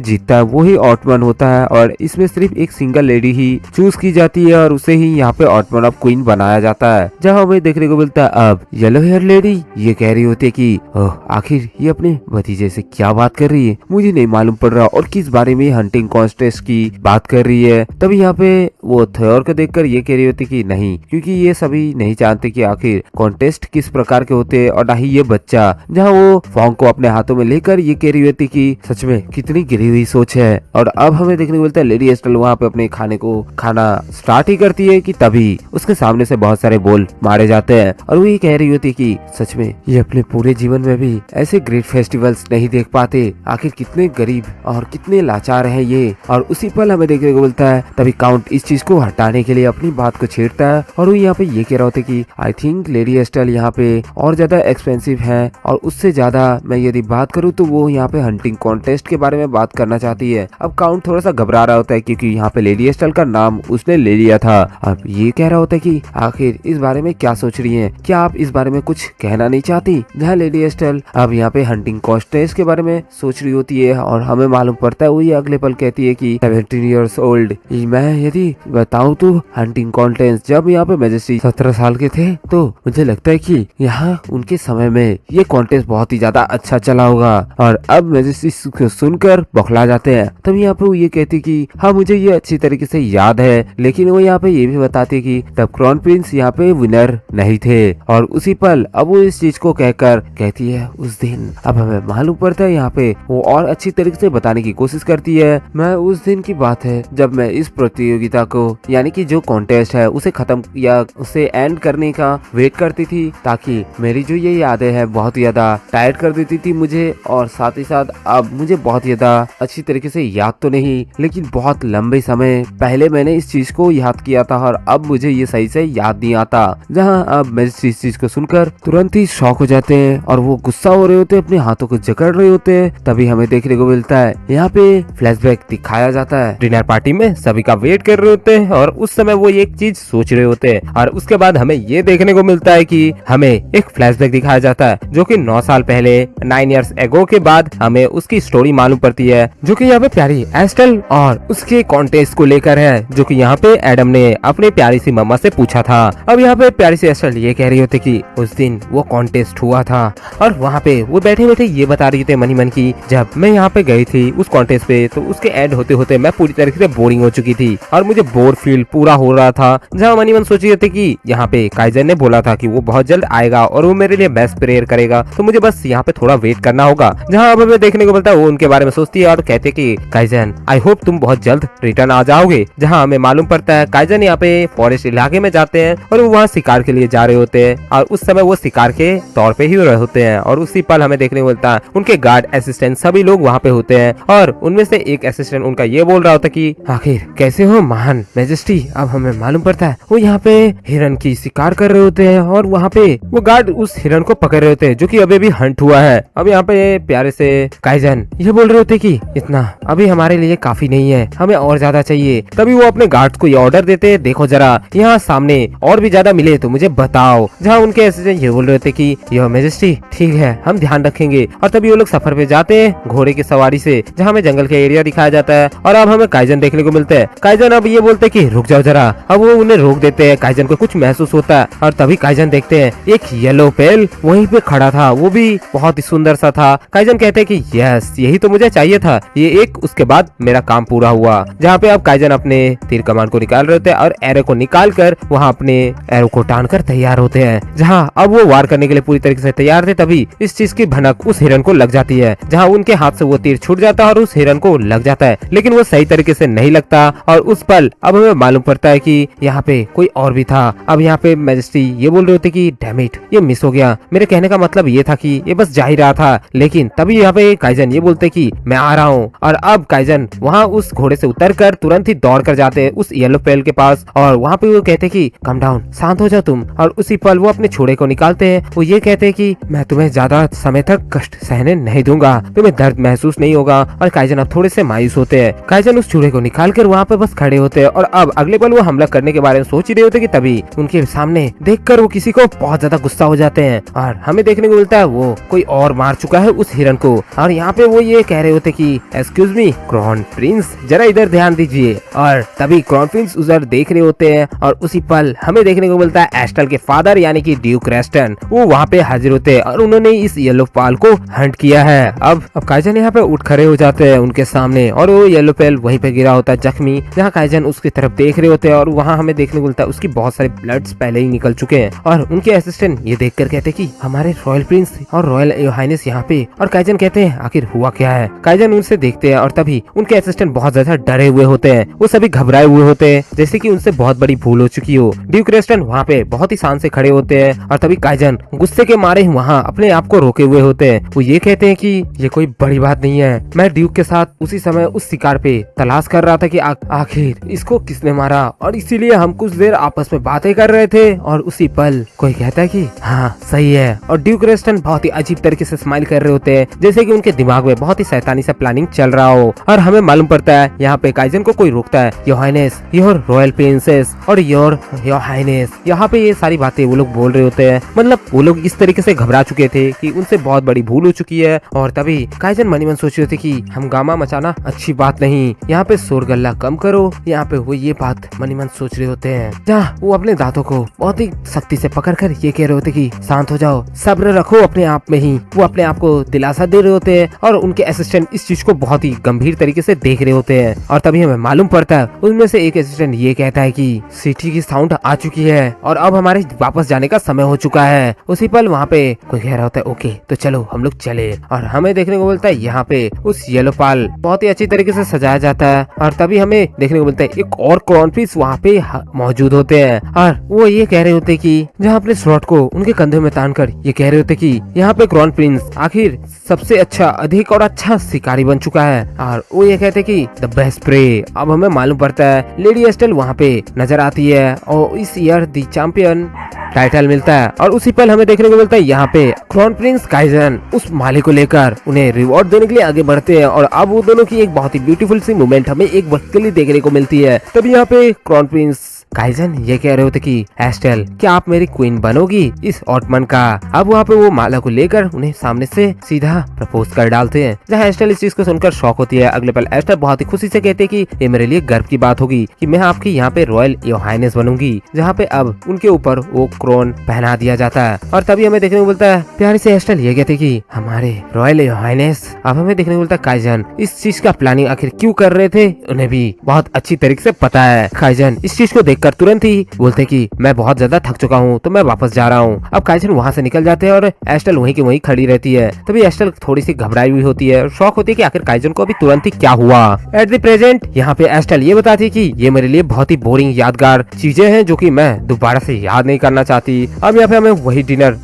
जीतता है वो ही ऑटमन होता है और इसमें सिर्फ एक सिंगल लेडी ही चूज की जाती है और उसे ही यहाँ पे ऑटमन ऑफ क्वीन बनाया जाता है। जहाँ हमें देखने को मिलता है अब येलो हेयर लेडी ये कह रही होती है कि आखिर ये अपने भतीजे से क्या बात कर रही है, मुझे नहीं मालूम पड़ रहा और किस बारे में हंटिंग कॉन्टेस्ट की बात कर रही है। तभी यहाँ पे वो थॉर को देखकर ये कह रही होती कि नहीं, क्योंकि ये सभी नहीं जानते कि आखिर कॉन्टेस्ट किस प्रकार के होते हैं और ना ही ये बच्चा। जहाँ वो फॉन्ग को अपने हाथों में लेकर ये कह रही होती कि सच में कितनी गिरी हुई सोच है। और अब हमें देखने को मिलता है लेडी एस्टेल वहाँ पे अपने खाने को खाना स्टार्ट ही करती है कि तभी उसके सामने से बहुत सारे बोल मारे जाते हैं और वो ये कह रही होती कि सच में ये अपने पूरे जीवन में भी ऐसे ग्रेट फेस्टिवल्स नहीं देख पाते, आखिर कितने गरीब और कितने लाचार हैं ये। और उसी पल हमें देखने को मिलता है तभी काउंट इस चीज को हटाने के लिए अपनी बात को छेड़ता है और वो यहाँ पे ये कह रहा होता है कि आई थिंक लेडी एस्टेल यहाँ पे और ज्यादा एक्सपेंसिव है और उससे ज्यादा मैं यदि बात करूँ तो वो यहाँ पे हंटिंग कॉन्टेस्ट के बारे में बात करना चाहती है। अब काउंट थोड़ा सा घबरा रहा होता है क्योंकि यहाँ पे लेडी एस्टेल का नाम उसने ले लिया था। अब ये कह रहा होता है कि आखिर इस बारे में क्या सोच रही है, क्या आप इस बारे में कुछ कहना नहीं चाहती। जहाँ लेडी एस्टेल अब यहाँ पे हंटिंग कॉन्टेस्ट के बारे में सोच रही होती है और हमें मालूम पड़ता है वो ये अगले पल कहती है कि 17 इयर्स ओल्ड, मैं यदि बताऊं तो हंटिंग कॉन्टेस्ट जब यहाँ पे मैजेस्टी 17 साल के थे तो मुझे लगता है कि यहाँ उनके समय में ये कॉन्टेस्ट बहुत ही ज्यादा अच्छा चला होगा। और अब मैजेस्टी को सुनकर बौखला जाते हैं। तब यहाँ पे वो ये कहती कि हाँ मुझे ये अच्छी तरीके से याद है, लेकिन वो यहाँ पे ये भी बताती कि तब क्राउन प्रिंस यहाँ पे विनर नहीं थे। और उसी पल अब वो इस चीज को कहकर कहती है उस दिन। अब हमें मालूम पड़ता है यहाँ पे वो और अच्छी तरीके से बताने की कोशिश करती है। मैं उस दिन की बात है जब मैं इस प्रतियोगिता को यानी कि जो कॉन्टेस्ट है उसे खत्म या उसे एंड करने का वेट करती थी ताकि मेरी जो ये यादें है बहुत ज्यादा टायर्ड कर देती थी मुझे। और साथ ही साथ अब मुझे बहुत ज्यादा अच्छी तरीके से याद तो नहीं, लेकिन बहुत लंबे समय पहले मैंने इस चीज को याद किया था और अब मुझे ये सही से याद नहीं आता। जहाँ अब मैं इस चीज को सुनकर तुरंत ही शॉक हो जाते हैं और वो गुस्सा हो रहे होते हैं, अपने हाथों को जकड़ रहे होते हैं। तभी हमें देखने को मिलता है यहाँ पे फ्लैशबैक दिखाया जाता है। डिनर पार्टी में सभी का वेट कर रहे होते हैं और उस समय वो एक चीज सोच रहे रहे होते हैं। और उसके बाद हमें ये देखने को मिलता है कि हमें एक फ्लैशबैक दिखाया जाता है जो कि 9 साल पहले 9 इयर्स एगो के बाद हमें उसकी स्टोरी मालूम पड़ती है, जो कि यहाँ पे प्यारी एस्टेल और उसके कॉन्टेस्ट को लेकर है, जो कि यहाँ पे एडम ने अपने प्यारी सी मम्मा से पूछा था। अब यहाँ पे प्यारी सी एस्टेल ये कह रही होती कि उस दिन वो कॉन्टेस्ट हुआ था और वहाँ पे वो बैठे बैठे ये बता रही थी मनी मन की, जब मैं यहाँ पे गई थी उस कॉन्टेस्ट पे तो उसके एड होते होते मैं पूरी तरीके से बोरिंग हो चुकी थी और मुझे बोर फील पूरा हो रहा था। जहाँ मनी मन सोच रही थी कि यहाँ पे काइजन ने बोला था कि वो बहुत जल्द आएगा और वो मेरे लिए बेस्ट प्रेयर करेगा, तो मुझे बस यहाँ पे थोड़ा वेट करना होगा। जहाँ अब हमें देखने को मिलता है वो उनके बारे में सोचती है और कहते हैं कि काइजन आई होप तुम बहुत जल्द रिटर्न आ जाओगे। जहाँ हमें मालूम पड़ता है काइजन यहाँ पे फॉरेस्ट इलाके में जाते हैं और वो वहाँ शिकार के लिए जा रहे होते हैं और उस समय वो शिकार के तौर पे ही रहे होते हैं और उसी पल हमें देखने को मिलता है उनके गार्ड असिस्टेंट सभी लोग वहाँ पे होते हैं और उनमें से एक असिस्टेंट उनका ये बोल रहा होता कि आखिर कैसे हो महान मैजेस्टी। अब हमें मालूम पड़ता है वो यहाँ पे हिरन की शिकार कर रहे होते हैं और वहाँ पे वो गार्ड उस हिरन को पकड़ रहे होते हैं जो कि अभी भी हंट हुआ है। अब यहाँ पे प्यारे से काइजन ये बोल रहे होते कि इतना अभी हमारे लिए काफी नहीं है, हमें और ज्यादा चाहिए। तभी वो अपने गार्ड्स को ये ऑर्डर देते हैं, देखो जरा यहाँ सामने और भी ज्यादा मिले तो मुझे बताओ। जहाँ उनके असिस्टेंट ये बोल रहे थे कि योर मैजेस्टी ठीक है हम ध्यान रखेंगे। और तभी वो लोग सफर पे जाते हैं घोड़े की सवारी से, जहाँ हमें जंगल का एरिया दिखाया जाता है और अब हमें काइजन देखने को मिलते हैं। काइजन अब ये बोलते हैं कि रुक जाओ जरा, अब वो उन्हें रोक देते हैं। काइजन को कुछ महसूस होता है और तभी काइजन देखते हैं एक येलो पेल वहीं पे खड़ा था, वो भी बहुत ही सुंदर सा था। काइजन कहते हैं कि यस यही तो मुझे चाहिए था, ये एक उसके बाद मेरा काम पूरा हुआ। जहाँ पे अब काइजन अपने तीर कमान को निकाल रहे होते हैं और एरो को निकाल कर वहाँ अपने एरो को टान कर तैयार होते हैं। जहाँ अब वो वार करने के लिए पूरी तरीके से तैयार थे, तभी इस चीज की भनक उस हिरन को लग जाती है। जहाँ उनके हाथ से वो तीर छूट जाता है और उस हिरन को लग जाता है, लेकिन वो सही तरीके से नहीं लगता और उस पल अब हमें मालूम पड़ता है कि यहाँ पे कोई और भी था। अब यहाँ पे मैजेस्टी ये बोल रहे होते कि डैम इट ये मिस हो गया, मेरे कहने का मतलब ये था कि ये बस जा ही रहा था। लेकिन तभी यहाँ पे काइजन ये बोलते कि मैं आ रहा हूँ और अब काइजन वहाँ उस घोड़े से उतर कर तुरंत ही दौड़ कर जाते हैं उस येलो पेल के पास और वहाँ पे वो कहते कि कम डाउन शांत हो जाओ तुम। और उसी पल वो अपने छुरे को निकालते हैं। वो ये कहते हैं कि मैं तुम्हें ज्यादा समय तक कष्ट सहने नहीं दूंगा, तुम्हें दर्द महसूस नहीं होगा। और काइजन अब थोड़े से मायूस होते हैं। काइजन उस छुरे को निकाल कर वहाँ पे बस खड़े होते हैं और अब अगले पल वो हमला करने के बारे में सोच ही रहे होते कि तभी उनके सामने देखकर वो किसी को बहुत ज्यादा गुस्सा हो जाते हैं और हमें देखने को मिलता है वो कोई और मार चुका है उस हिरन को। और यहाँ पे वो ये कह रहे होते कि एक्सक्यूज मी क्राउन प्रिंस जरा इधर ध्यान दीजिए। और तभी क्राउन प्रिंस उधर देख रहे होते हैं और उसी पल हमें देखने को मिलता है एस्टल के फादर यानी कि ड्यूक रेस्टन वो वहाँ पे हाजिर होते हैं और उन्होंने इस येलो पाल को हंट किया है। अब काइजन यहाँ पे उठ खड़े हो जाते हैं उनके सामने और वो येलो पेल वहीं पे गिरा होता है जख्मी। जहाँ काइजन उसकी तरफ देख रहे होते हैं और वहाँ हमें देखने को मिलता है उसकी बहुत सारे ब्लड्स पहले ही निकल चुके हैं। और उनके असिस्टेंट ये देखकर कहते हैं कि हमारे रॉयल प्रिंस और रॉयल हाइनेस यहाँ पे। और काइजन कहते हैं आखिर हुआ क्या है। काइजन उनसे देखते हैं और तभी उनके असिस्टेंट बहुत ज्यादा डरे हुए होते हैं, वो सभी घबराए हुए होते हैं जैसे कि उनसे बहुत बड़ी भूल हो चुकी हो। ड्यूक रेस्टन वहाँ पे बहुत ही शान से खड़े होते हैं और तभी काइजन गुस्से के मारे वहाँ अपने आप को रोके हुए होते हैं। वो ये कहते हैं कि ये कोई बड़ी बात नहीं है, मैं ड्यूक के साथ उसी समय उस शिकार पे तलाश कर रहा था कि आखिर इसको किसने मारा और इसीलिए हम कुछ देर आपस में बातें कर रहे थे। और उसी पल कोई कहता है कि हाँ सही है। और ड्यूक रेस्टन बहुत ही अजीब तरीके से स्माइल कर रहे होते हैं जैसे कि उनके दिमाग में बहुत ही शैतानी सा प्लानिंग चल रहा हो। और हमें मालूम पड़ता है यहाँ पे काइजन को कोई रोकता है, your highness your royal princess और योर हाइनेस। यहाँ पे ये सारी बातें वो लोग बोल रहे होते हैं, मतलब वो लोग इस तरीके से घबरा चुके थे कि उनसे बहुत बड़ी भूल हो चुकी है। और तभी काइजन मनी मन सोच रहे थे कि हंगामा मचाना अच्छी बात नहीं, यहाँ पे शोर गल्ला कम करो। यहाँ पे वो ये बात मनी मन सोच रहे होते हैं जहाँ वो अपने दांतों को बहुत ही सख्ती से पकड़कर ये कह रहे होते कि शांत हो जाओ, सब्र रखो अपने आप में ही। वो अपने आप को दिलासा दे रहे होते हैं और उनके असिस्टेंट इस चीज को बहुत ही गंभीर तरीके से देख रहे होते हैं। और तभी हमें मालूम पड़ता है उनमें से एक असिस्टेंट ये कहता है कि सिटी की साउंड आ चुकी है और अब हमारे वापस जाने का समय हो चुका है। उसी पल वहाँ पे कोई कह रहा होता है ओके तो चलो हम लोग चले। और हमें देखने को मिलता है यहाँ पे उस येलो पाल बहुत ही अच्छी तरीके से सजाया जाता है। और तभी हमें देखने को मिलता है एक और क्राउन प्रिंस वहाँ पे मौजूद होते हैं और वो ये कह रहे होते कि जहाँ अपने स्लॉट को उनके कंधे में तान कर ये कह रहे होते कि यहाँ पे क्राउन प्रिंस आखिर सबसे अच्छा अधिक और अच्छा शिकारी बन चुका है। और वो ये कहते कि द बेस्ट प्रे। अब हमें मालूम पड़ता है लेडी एस्टेल वहाँ पे नजर आती है और इस ईयर दी चैंपियन टाइटल मिलता है। और उसी पल हमें देखने को मिलता है यहाँ पे क्राउन प्रिंस काइजन उस माले को लेकर उन्हें रिवॉर्ड देने के लिए आगे बढ़ते हैं। और अब वो दोनों की एक बहुत ही ब्यूटीफुल सी मूवमेंट हमें एक वक्त के लिए देखने को मिलती है। तभी यहाँ पे क्राउन प्रिंस काइजन ये कह रहे होते कि एस्टेल क्या आप मेरी क्वीन बनोगी इस ऑटमन का। अब वहाँ पे वो माला को लेकर उन्हें सामने से सीधा प्रपोज कर डालते हैं, जहाँ एस्टेल इस चीज को सुनकर शॉक होती है। अगले पल एस्टेल बहुत ही खुशी से कहते हैं कि ये मेरे लिए गर्व की बात होगी कि मैं आपकी यहाँ पे रॉयल योर हाइनेस बनूंगी, जहाँ पे अब उनके ऊपर वो क्रोन पहना दिया जाता है। और तभी हमें देखने को मिलता है प्यारे से एस्टेल ये कहते कि हमारे रॉयल योर हाइनेस। अब हमें देखने को मिलता है काइजन इस चीज का प्लानिंग आखिर क्यों कर रहे थे उन्हें भी बहुत अच्छी तरीके से पता है। काइजन इस चीज को देखकर तुरंत ही बोलते कि मैं बहुत ज्यादा थक चुका हूँ तो मैं वापस जा रहा हूँ। अब काइजन वहाँ से निकल जाते हैं और एस्टेल वहीं की वहीं खड़ी रहती है। तभी एस्टेल थोड़ी सी घबराई हुई होती है और शौक होती है कि आखिर काइजन को अभी तुरंत ही क्या हुआ। एट द प्रेजेंट यहाँ पे एस्टेल ये बताती है कि ये मेरे लिए बहुत ही बोरिंग यादगार चीजें हैं जो कि मैं दोबारा से याद नहीं करना चाहती। अब यहाँ पे हमें वही डिनर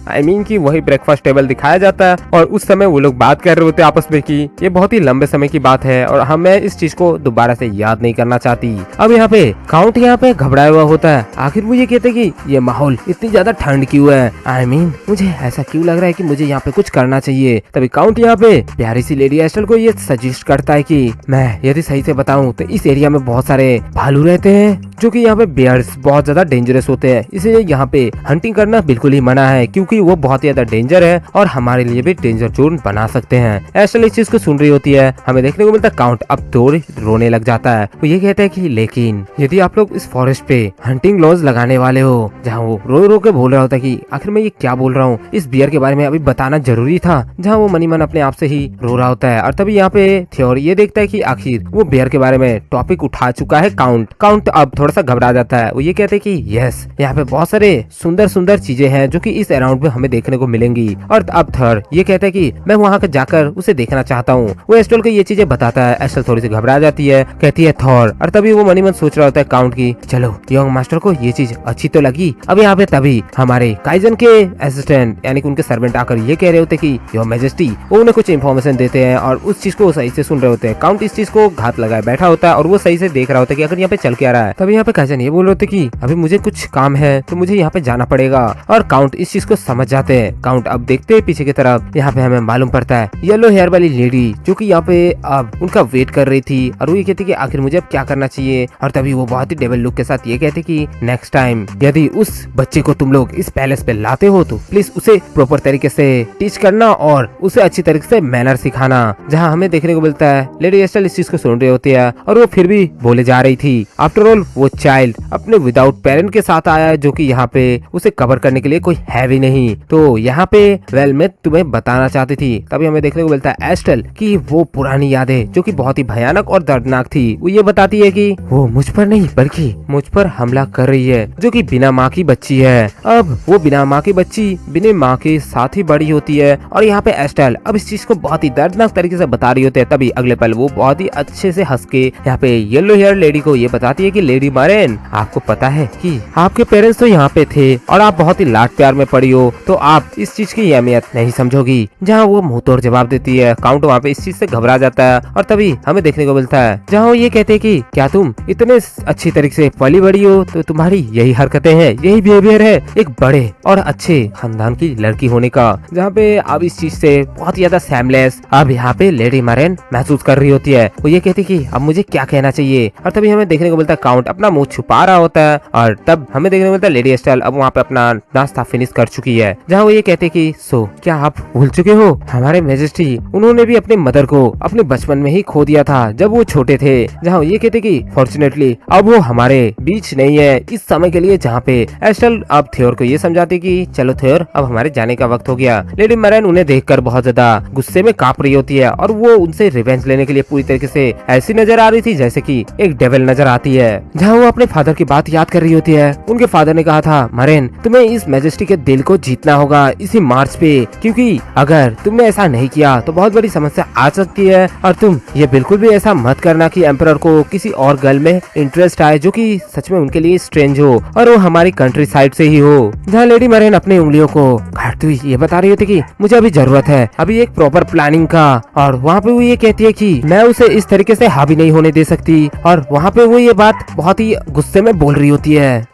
की वही ब्रेकफास्ट टेबल दिखाया जाता है और उस समय वो लोग बात कर रहे होते हैं आपस में कि ये बहुत ही लंबे समय की बात है और हमें इस चीज को दोबारा से याद नहीं करना चाहती। अब यहाँ पे काउंट यहाँ पे घबराया हुआ होता है। आखिर वो ये कहते कि ये माहौल इतनी ज्यादा ठंड क्यों है, मुझे ऐसा क्यों लग रहा है कि मुझे यहाँ पे कुछ करना चाहिए। तभी काउंट यहाँ पे प्यारी सी लेडी एस्टेल को ये सजेस्ट करता है कि मैं यदि सही से बताऊं तो इस एरिया में बहुत सारे भालू रहते हैं जो कि यहाँ पे बेयर्स बहुत ज्यादा डेंजरस होते हैं, इसलिए यहाँ पे हंटिंग करना बिल्कुल ही मना है क्योंकि वो बहुत ज्यादा डेंजर है और हमारे लिए भी डेंजर जोन बना सकते हैं। एस्टेल इस चीज को सुन रही होती है। हमें देखने को मिलता है काउंट अब तो रोने लग जाता है। वो ये कहता है कि लेकिन यदि आप लोग इस फॉरेस्ट पे हंटिंग लॉज लगाने वाले हो, जहाँ वो रो के बोल रहा होता है कि आखिर मैं ये क्या बोल रहा हूँ, इस बियर के बारे में अभी बताना जरूरी था, जहाँ वो मनी मन अपने आप से ही रो रहा होता है। और तभी यहाँ पे थियोरी ये देखता है कि आखिर वो बियर के बारे में टॉपिक उठा चुका है काउंट अब थोड़ा सा घबरा जाता है। वो ये कहते हैं कि यस यहाँ पे बहुत सारे सुंदर चीजें हैं जो कि इस अराउंड में हमें देखने को मिलेंगी। और अब थर्ड ये कहता है कि मैं वहाँ जाकर उसे देखना चाहता हूँ। वो एस्टेल को ये चीजें बताता है। एस्टेल थोड़ी सी घबरा जाती है, कहती है थॉर। और तभी वो मनी मन सोच रहा होता है काउंट की चलो यंग मास्टर को ये चीज अच्छी तो लगी। अब यहाँ पे तभी हमारे काइजन के असिस्टेंट यानी कि उनके सर्वेंट आकर ये कह रहे होते कि योर मैजेस्टी, वो उन्हें कुछ इन्फॉर्मेशन देते हैं और उस चीज को सही से सुन रहे होते हैं। काउंट इस चीज को घात लगाए बैठा होता है और वो सही से देख रहा होता है कि अगर यहाँ पे चल के आ रहा है। तभी यहाँ पे काइजन ये बोल रहे होते कि अभी मुझे कुछ काम है तो मुझे यहाँ पे जाना पड़ेगा। और काउंट इस चीज को समझ जाते हैं। काउंट अब देखते हैं पीछे की तरफ, यहाँ पे हमें मालूम पड़ता है येलो हेयर वाली लेडी जो कि यहाँ पे अब उनका वेट कर रही थी और वो ये कहती कि आखिर मुझे अब क्या करना चाहिए। और तभी वो बहुत ही डेविल लुक के साथ ये कहते कि नेक्स्ट टाइम यदि उस बच्चे को तुम लोग इस पैलेस पे लाते हो तो प्लीज उसे प्रॉपर तरीके से टीच करना और उसे अच्छी तरीके से मैनर सिखाना। जहाँ हमें देखने को मिलता है लेडी एस्टेल इस चीज को सुन रही होती है और वो फिर भी बोले जा रही थी आफ्टर ऑल वो चाइल्ड अपने विदाउट पेरेंट के साथ आया है जो कि यहाँ पे उसे कवर करने के लिए कोई है भी नहीं। तो यहाँ पे वेल मैं तुम्हें बताना चाहती थी। तभी हमें देखने को मिलता है एस्टेल की वो पुरानी यादें जो कि बहुत ही भयानक और दर्दनाक थी। वो ये बताती है कि वो मुझ पर नहीं बल्कि मुझ पर हमला कर रही है जो कि बिना माँ की बच्ची है। अब वो बिना माँ की बच्ची बिना माँ के साथ ही बड़ी होती है और यहाँ पे एस्टेल अब इस चीज को बहुत ही दर्दनाक तरीके से बता रही होती है। तभी अगले पल वो बहुत ही अच्छे से हंस के यहाँ पे येलो हेयर लेडी को ये बताती है कि लेडी मारेन, आपको पता है कि आपके पेरेंट्स तो यहाँ पे थे और आप बहुत ही लाड प्यार में पड़ी हो तो आप इस चीज की अहमियत नहीं समझोगी। जहाँ वो मुंह तोड़ जवाब देती है। काउंट वहाँ पे इस चीज से घबरा जाता है और तभी हमें देखने को मिलता है जहाँ वो ये कहते हैं कि क्या तुम इतने अच्छी तरीके से पली बड़ी हो तो तुम्हारी यही हरकतें हैं, यही बिहेवियर है एक बड़े और अच्छे खानदान की लड़की होने का। जहाँ पे अब इस चीज से बहुत ही ज्यादा सैमलेस अब यहाँ पे लेडी मारेन महसूस कर रही होती है। वो ये कहती कि अब मुझे क्या कहना चाहिए। और तभी हमें देखने को मिलता है काउंट अपना मुंह छुपा रहा होता है और तब हमें देखने को मिलता है लेडी एस्टेल अब वहाँ पे अपना नाश्ता फिनिश कर चुकी है। जहाँ वो ये कहते कि सो क्या आप भूल चुके हो हमारे मैजेस्टी, उन्होंने भी अपने मदर को अपने बचपन में ही खो दिया था जब वो छोटे थे। जहाँ ये कहते कि फॉर्चुनेटली अब वो हमारे बीच नहीं है इस समय के लिए। जहाँ पे एस्टेल अब थियोर को ये समझाती कि चलो थियोर अब हमारे जाने का वक्त हो गया। लेडी मैरेन उन्हें देखकर बहुत ज्यादा गुस्से में कांप रही होती है और वो उनसे रिवेंज लेने के लिए पूरी तरीके से ऐसी नजर आ रही थी जैसे कि एक डेविल नजर आती है। जहाँ वो अपने फादर की बात याद कर रही होती है। उनके फादर ने कहा था मैरेन तुम्हें इस मैजेस्टी के दिल को जीतना होगा इसी मार्च पे, क्योंकि अगर तुमने ऐसा नहीं किया तो बहुत बड़ी समस्या आ सकती है। और तुम ये बिल्कुल भी ऐसा मत करना कि एम्परर को किसी और गर्ल में इंटरेस्ट आए जो कि सच में उनके लिए स्ट्रेंज हो और वो हमारी कंट्री साइड से ही हो। जहाँ लेडी मैरेन अपनी उंगलियों को काटती हुई ये बता रही होती कि मुझे अभी जरूरत है अभी एक प्रॉपर प्लानिंग का। और वहाँ पे वो ये कहती है कि मैं उसे इस तरीके से हावी नहीं होने दे सकती। और वहाँ पे वो ये बात बहुत ही गुस्से में बोल रही होती है।